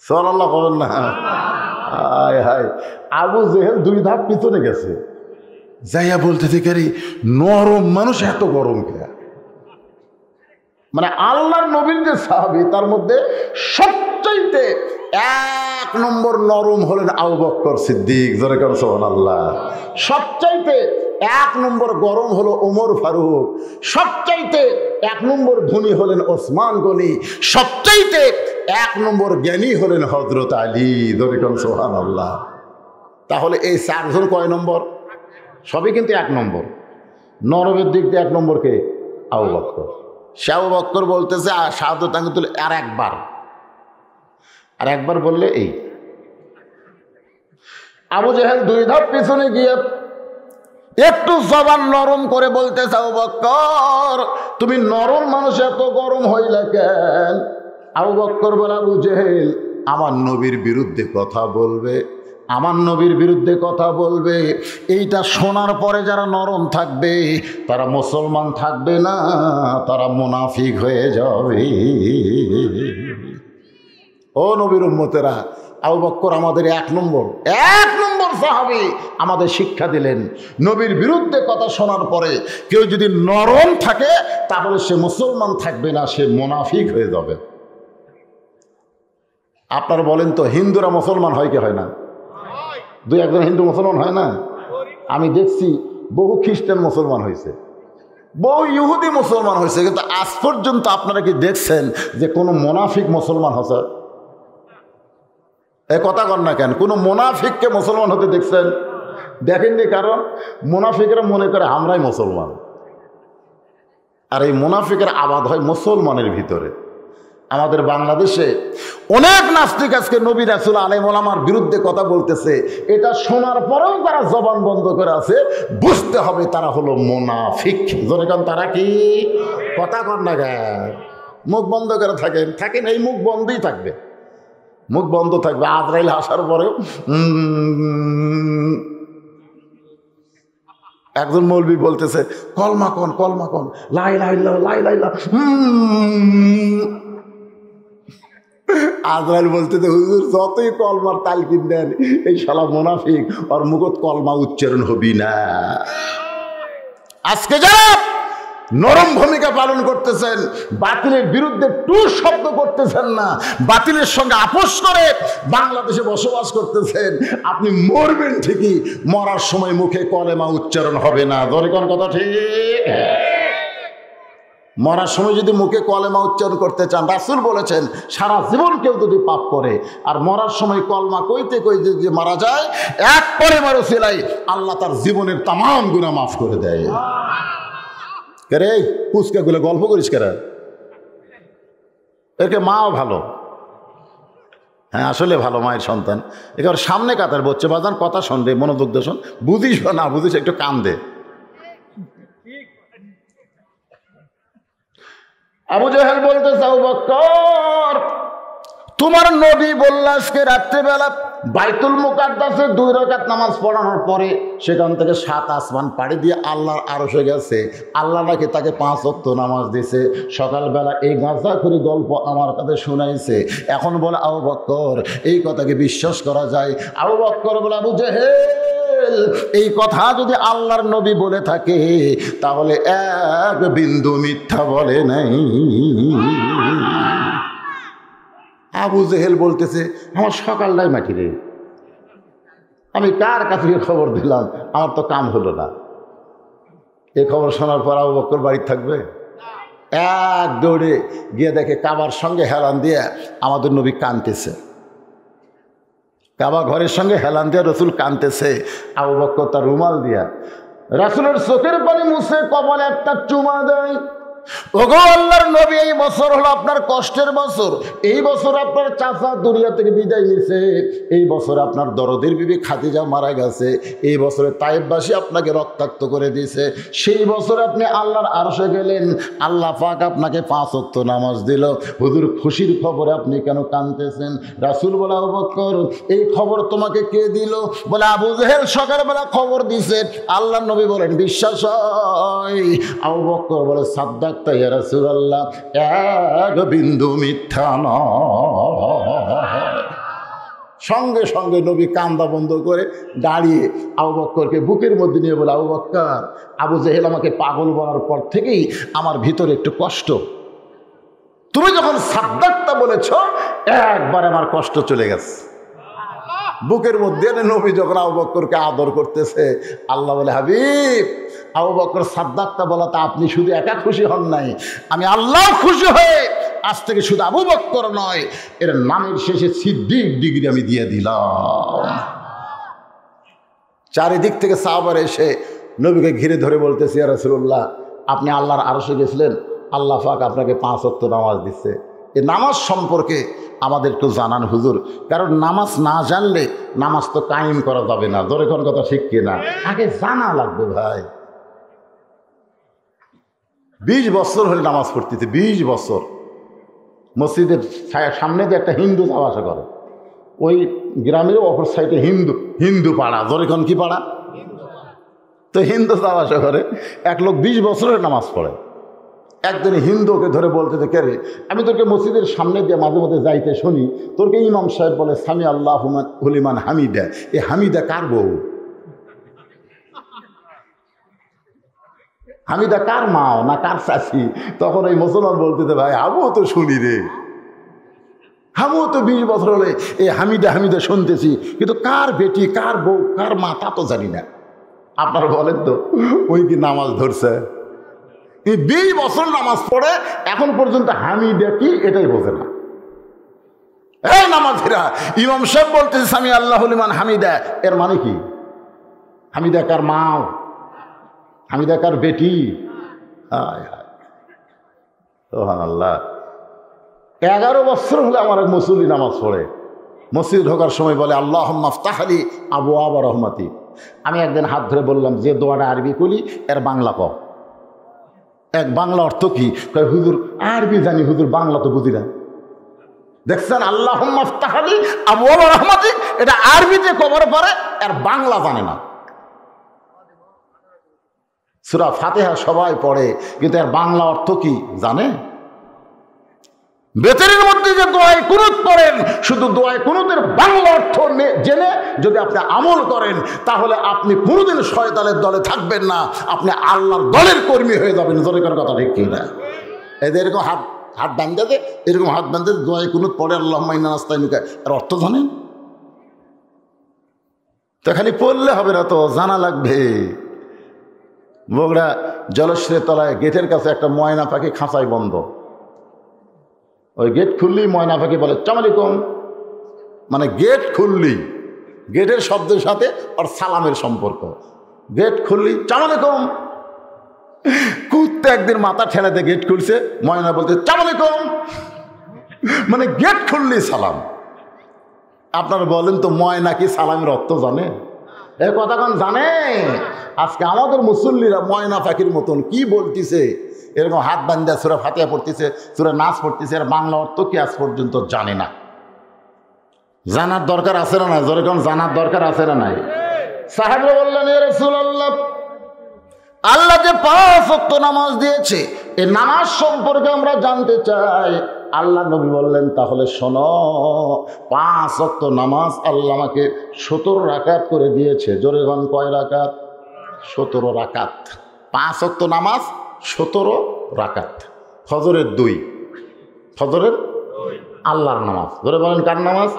সুবহানাল্লাহ বলেন না? হায় হায়, আবু জেহেল 2 ধাপ পিছনে গেছে, যাইয়া বলতেছে, কে রে, নরম মানুষ এত গরম কে? মানে আল্লাহর নবীর যে সাহাবী, তার মধ্যে সবচাইতে 1 নম্বর নরম হলেন আবু বকর সিদ্দিক। যেরকম সুবহানাল্লাহ। সবচাইতে 1 নম্বর গরম হলো ওমর ফারুক। সবচাইতে 1 নম্বর ধনী হলেন ওসমান গনি। সবচাইতে 1 নম্বর জ্ঞানী হলেন হযরত আলী। যেরকম সুবহানাল্লাহ। তাহলে এই 4 জন কয় নম্বর? সবই কিন্তু 1 নম্বর। নরমের দিক দিয়ে 1 নম্বর কে? আবু বকর। সে আবু বকর বলতেছে, শাহাদত আঙ্গুল তুলে আর একবার বললে এই। আবু জেহেল 2 ধাপ পিছনে গিয়ে একটু জবান নরম করে বলতেছে, আবু বকর, তুমি নরম মানুষ, এত গরম হইলা কেন? আবু বকর বলে, আবু জেহেল আমার নবীর বিরুদ্ধে কথা বলবে, আমার নবীর বিরুদ্ধে কথা বলবে, এইটা শোনার পরে যারা নরম থাকবে তারা মুসলমান থাকবে না, তারা মুনাফিক হয়ে যাবে। ও নবীর উম্মতেরা, আবু বকর আমাদের 1 নম্বর সাহাবী, আমাদের শিক্ষা দিলেন, নবীর বিরুদ্ধে কথা শোনার পরে কেউ যদি নরম থাকে তাহলে সে মুসলমান থাকবে না, সে মুনাফিক হয়ে যাবে। আপনারা বলেন তো, হিন্দুরা মুসলমান হয় কি হয় না? 2-1 জন হিন্দু মুসলমান হয় না? আমি দেখছি বহু খ্রিস্টান মুসলমান হয়েছে, বহু ইহুদি মুসলমান হয়েছে, কিন্তু আজ পর্যন্ত আপনারা কি দেখছেন যে কোনো মুনাফিক মুসলমান হচ্ছে? এ কথা কন না কেন? কোনো মুনাফিককে মুসলমান হতে দেখছেন? দেখেননি। কারণ মুনাফিকরা মনে করে আমরাই মুসলমান, আর এই মুনাফিকের আবাদ হয় মুসলমানের ভিতরে। আমাদের বাংলাদেশে অনেক নাস্তিক আজকে নবী রাসূল আলাইহিস সালামের বিরুদ্ধে কথা বলতেছে। এটা শোনার পরেও তারা জবান বন্ধ করে আছে, বুঝতে হবে তারা হলো মুনাফিক। যেরকম তারা কি? কথা কন না কেন? মুখ বন্ধ করে থাকেন, এই মুখ বন্ধই থাকবে, মুখ বন্ধ থাকবে। আজরাইল আসার পরেও একজন মৌলবি বলতেছে, কলমা কন, লা ইলাহা ইল্লাল্লাহ, লা ইলাহা ইল্লাল্লাহ। আজরাইল বলতেছে, হুজুর যতই কলমার তালকিন দেন, এই শালা মুনাফিক, আর মুখত কলমা উচ্চারণ হবি না। আজকে যারা নরম ভূমিকা পালন করতেছেন, বাতিলের বিরুদ্ধে টু শব্দ করতেছেন না, বাতিলের সঙ্গে আপোষ করে বাংলাদেশে বসবাস করতেছেন, আপনি মরবেন ঠিকই, মরার সময় মুখে কলেমা উচ্চারণ হবে না। ধরে কোন কথা ঠিক? মরার সময় যদি মুখে কলেমা উচ্চারণ করতে চান, রাসূল বলেছেন সারা জীবন কেউ যদি পাপ করে আর মরার সময় কলমা কইতে যদি মারা যায়, 1 কলেমার ওসিলায় আল্লাহ তার জীবনের তামাম গুনাহ মাফ করে দেয়। রে পুচকাগুলো গল্প করিস কেরা? একে মাও ভালো, হ্যাঁ আসলে ভালো মায়ের সন্তান। একেবারে সামনে কাতার বলছে, বাজান কথা শোন রে, মনোযোগ দিয়ে শোন, বুঝিস বা না বুঝিস একটু কান দে। আবু জেহেল বলতেছে, আবু বকর তোমার নবী বলল আজকে রাত্রেবেলা বাইতুল মুকাদ্দাসে 2 রাকাত নামাজ পড়ানোর পরে সেখান থেকে 7 আসমান পাড়ি দিয়ে আল্লাহর আরশে গেছে। আল্লাহ নাকি তাকে 5 ওয়াক্ত নামাজ দিয়েছে। সকালবেলা এই গাঁজাখুরি গল্প আমার কাছে শোনাইছে। এখন বলে আবু বকর এই কথাকে বিশ্বাস করা যায়? আবু বকর বলে আবু জেহেল এই কথা যদি আল্লাহর নবী বলে থাকে তাহলে এক বিন্দু মিথ্যা বলে নাই। আবু জেহেল বলতেছে আমার সকালটাই মাটি রে, আমি কার কাছে খবর দিলাম, আমার তো কাম হলো না। এই খবর শোনার পর আবু বকর বাড়ি থাকবে? এক দৌড়ে গিয়ে দেখে কাবার সঙ্গে হেলান দিয়ে আমাদের নবী কাঁদতেছে। কাবা ঘরের সঙ্গে হেলান দিয়ে রসুল কাঁদতেছে। আবু বকর তার রুমাল দিয়া রাসূলের চোখের পানি মুছে কপালে একটা চুমা দেয়। ওগো আল্লাহর নবী এই বছর হলো আপনার কষ্টের বছর। এই বছর আপনার চাচা দুনিয়া থেকে বিদায় নিয়েছে। এই বছর আপনার দরদের বিবি খাদিজা মারা গেছে। এই বছরে তায়েববাসী আপনাকে রক্তাক্ত করে দিয়েছে। সেই বছর আপনি আল্লাহর আরশে গেলেন, আল্লাহ পাক আপনাকে 5 ওয়াক্ত নামাজ দিল। হুজুর খুশির খবরে আপনি কেন কাঁদতেছেন? রাসূল বলে আবু বকর এই খবর তোমাকে কে দিল? বলে আবু জেহেল সকালবেলা খবর দিছে। আল্লাহর নবী বলেন বিশ্বাস হয়? আবু বকর বলে সাদ্দাক ইয়া রাসূলুল্লাহ এক বিন্দু মিথ্যা নয়। সঙ্গে সঙ্গে নবী কান্দা বন্ধ করে দাঁড়িয়ে আবু বকরকে বুকের মধ্যে নিয়ে বলে আবু বকর আবু জেহেল আমাকে পাগল বলার পর থেকেই আমার ভিতরে একটু কষ্ট। তুমি যখন সাদ্দাকটা বলেছ একবার আমার কষ্ট চলে গেছে। বুকের মধ্যে নবী যখন আবু বকরকে আদর করতেছে আল্লাহ বলে হাবিব আবু বকর সাদ্দাকটা বলাতে আপনি শুধু একা খুশি হন নাই, আমি আল্লাহ খুশি হয়ে আজ থেকে শুধু আবু বকর নয় এর নামের শেষে সিদ্দিক ডিগ্রি আমি দিয়ে দিলাম। চারিদিক থেকে সাহাবারা এসে নবীকে ঘিরে ধরে বলতেছে ইয়া রাসূলুল্লাহ আপনি আল্লাহর আরশে গেছিলেন, আল্লাহ পাক আপনাকে 5 ওয়াক্ত নামাজ দিচ্ছে। এই নামাজ সম্পর্কে আমাদের একটু জানান হুজুর, কারণ নামাজ না জানলে নামাজ তো কায়েম করা যাবে না। ধরে কোন কথা ঠিক কিনা? আগে জানা লাগবে ভাই। 20 বছর হলে নামাজ পড়তেছে, 20 বছর। মসজিদের সামনে দিয়ে একটা হিন্দু যাওয়া আসা করে, ওই গ্রামের অপর সাইডে হিন্দু পাড়া। ধরে কোন কি পাড়া? তো হিন্দু যাওয়া আসা করে। এক লোক 20 বছরের নামাজ পড়ে। একদিন হিন্দুকে ধরে বলতে কে রে আমি তোকে মসজিদের সামনে দিয়ে মাঝে মাঝে যাইতে শুনি, তোরকে ইমাম সাহেব বলে সামি আল্লাহু লিমান হামিদা। এ হামিদা কার বউ? হামিদা কার মাও না কার চাষি? তখন এই মুসলমান বলতে ভাই আমিও তো শুনি রে, আমিও তো 20 বছর হলে এই হামিদা হামিদা শুনতেছি, কিন্তু কার বেটি কার বউ কার মা তা তো জানি না। আপনারা বলেন তো ওই কি নামাজ ধরছে? 20 বছর নামাজ পড়ে এখন পর্যন্ত হামিদা কি এটাই বোঝে না। এই নামাজিরা ইমাম সাহেব বলতেছে সামি আল্লাহু লিমান হামিদা, এর মানে কি? হামিদা কার মা? হামিদা কার বেটি? হায় হায় সুবহানাল্লাহ। 11 বছর হলে আমার এক মুসল্লি নামাজ পড়ে, মসজিদ ঢোকার সময় বলে আল্লাহুম্মা ইফতাহলি আবওয়াবা রহমাতি। আমি একদিন হাত ধরে বললাম যে দোয়াটা আরবি করি এর বাংলা ক। এক বাংলা অর্থ কি? হুজুর আরবি জানি হুজুর, বাংলা তো বুঝি না। দেখছেন আল্লাহুম্মা ইফতাহলি আবওয়াবা রহমাতি, এটা আরবিতে কবর পরে এর বাংলা জানে না। সূরা ফাতিহা সবাই পড়ে কিন্তু এর বাংলা অর্থ কি জানে? বেতের মধ্যে যে দোয়ায় কুনুত পড়েন, শুধু দোয়ায় কুনুতের বাংলা অর্থ জেনে যদি আপনি আমল করেন তাহলে আপনি কোনোদিন শয়তানের দলে থাকবেন না, আপনি আল্লাহর দলের কর্মী হয়ে যাবেন। জোরে করে কথা ঠিক কিনা? এদের এরকম হাত বান্ধে এরকম হাত বান্ধে দোয়ায় কুনুত পড়ে আল্লাহুম্মা ইন্না নাস্তাইনুকা, এর অর্থ জানেন? তো খালি পড়লে হবে না, তো জানা লাগবে। বগুড়া জলশ্রী তলায় গেটের কাছে একটা ময়না পাখি খাঁচায় বন্ধ। ওই গেট খুললেই ময়না পাখি বলে আসসালামু, মানে গেট খুললেই গেটের শব্দের সাথে ওর সালামের সম্পর্ক। গেট খুললেই আসসালামু। কুত্তে একদিন মাথা ঠেলাতে গেট খুলছে, ময়না বলতে আসসালামু, মানে গেট খুললেই সালাম। আপনারা বলেন তো ময়না কি সালামের অর্থ জানে? এ কথা কোন জানে? আজকে আমাদের মুসল্লিরা ময়না পাখির মতন কি বলতেছে, এরকম হাত বান্ধা সূরা ফাতিহা পড়তেছে, সূরা নাস পড়তেছে, আর বাংলা অর্থ কি আজ পর্যন্ত জানে না। জানার দরকার আছে না নাই? যেরকম জানার দরকার আছে না নাই? সাহাবা বললেন, ইয়া রাসূলুল্লাহ, আল্লাহ যে 5 ওয়াক্ত নামাজ দিয়েছে, এই নামাজ সম্পর্কে আমরা জানতে চাই। আল্লাহ নবী বললেন, তাহলে শোনো, 5 ওয়াক্ত নামাজ আল্লাহ আমাকে 17 রাকাত করে দিয়েছে। জোরে বলেন, কয় রাকাত? 17 রাকাত। 5 ওয়াক্ত নামাজ 17 রাকাত। ফজরের 2, ফজরের আল্লাহর নামাজ। জোরে বলেন, কার নামাজ?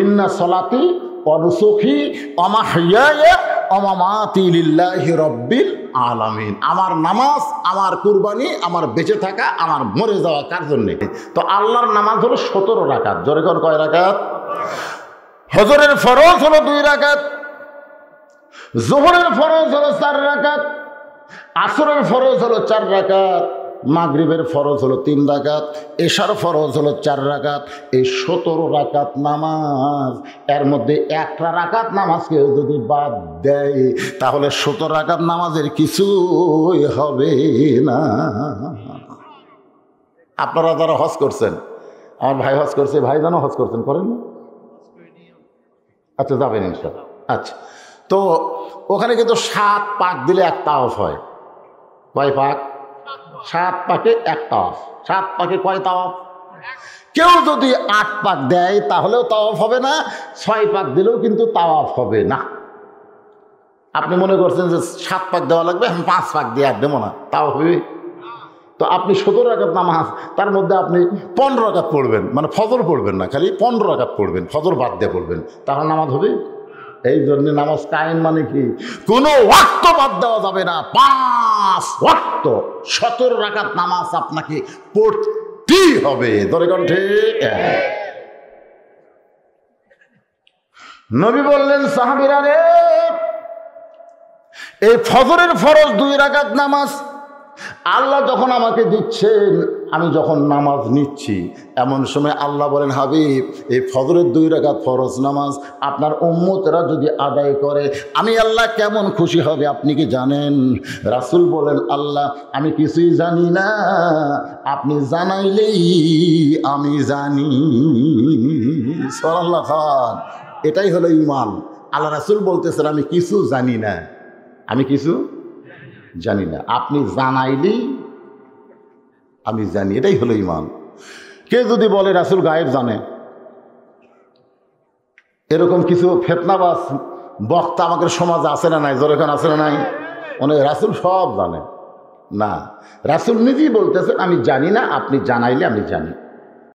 ইন্না সলাতি ওয়া নুসুকি ওয়া মাহইয়ায়া ওয়া মামাতি লিল্লাহি রাব্বিল আলামিন। আমার নামাজ, আমার কুরবানি, আমার বেঁচে থাকা, আমার মরে যাওয়া কার জন্য? তো আল্লাহর নামাজ হলো 17 রাকাত। জোরে কোন কয় রাকাত? ফজরের ফরজ হলো 2 রাকাত, যোহরের ফরজ হলো 4 রাকাত, আসরের ফরজ হলো 4 রাকাত, মাগরিবের ফরজ হলো 3 রাকাত, এশার ফরজ হলো 4 রাকাত। এই 17 রাকাত নামাজ, এর মধ্যে একটা রাকাত নামাজকে যদি বাদ দেয়, তাহলে 17 রাকাত নামাজের কিছুই হবে না। আপনারা যারা হজ করছেন, আমার ভাই হজ করছে, ভাই জানো হজ করছেন, করেন না? আচ্ছা, যাবেন ইনশাআল্লাহ। আচ্ছা, তো ওখানে কিন্তু 7 পাক দিলে এক তাওয়াফ হয়। কয় পাক? 7 পাকে এক তাওয়াফ। 7 পাকে কয় তাওয়াফ? কেউ যদি 8 পাক দেয় তাহলেও তাওয়াফ হবে না, 6 পাক দিলেও কিন্তু তাওয়াফ হবে না। আপনি মনে করছেন যে 7 পাক দেওয়া লাগবে, আমি 5 পাক দিয়ে আর দেবো না, তাও হবে? তো আপনি 17 রাকাত নামাজ, তার মধ্যে আপনি 15 রাকাত পড়বেন, মানে ফজর পড়বেন না, খালি 15 রাকাত পড়বেন, ফজর বাদ দিয়ে পড়বেন, তাহলে নামাজ হবে? এই জন্য নামাজ কায়েম মানে কি? কোনো ওয়াক্ত বাদ দেওয়া যাবে না। 5 ওয়াক্ত 17 রাকাত নামাজ আপনাকে পড়তেই হবে। ধরে কোন ঠিক? নবী বললেন, সাহাবীরা রে, এই ফজরের ফরজ 2 রাকাত নামাজ আল্লাহ যখন আমাকে দিচ্ছেন, আমি যখন নামাজ নিচ্ছি, এমন সময় আল্লাহ বলেন, হাবিব, এই ফজরের 2 রাকাত ফরজ নামাজ আপনার উম্মতরা যদি আদায় করে, আমি আল্লাহ কেমন খুশি হবে আপনি কি জানেন? রাসূল বলেন, আল্লাহ, আমি কিছুই জানি না, আপনি জানাইলেই আমি জানি। সুবহানাল্লাহ খান। এটাই হলো ঈমান। আল্লাহ রাসূল বলতেছেন, আমি কিছু জানি না, আমি কিছু জানি না, আপনি জানাইলেই আমি জানি। এটাই হলো ঈমান। কে যদি বলে রাসূল গায়েব জানে, এরকম কিছু ফেতনাবাজ বক্তা আমাদের সমাজে আছে না নাই? জোরে আছে না নাই? অনেক রাসূল সব জানে না। রাসূল নিজেই বলতেছেন, আমি জানি না, আপনি জানাইলে আমি জানি।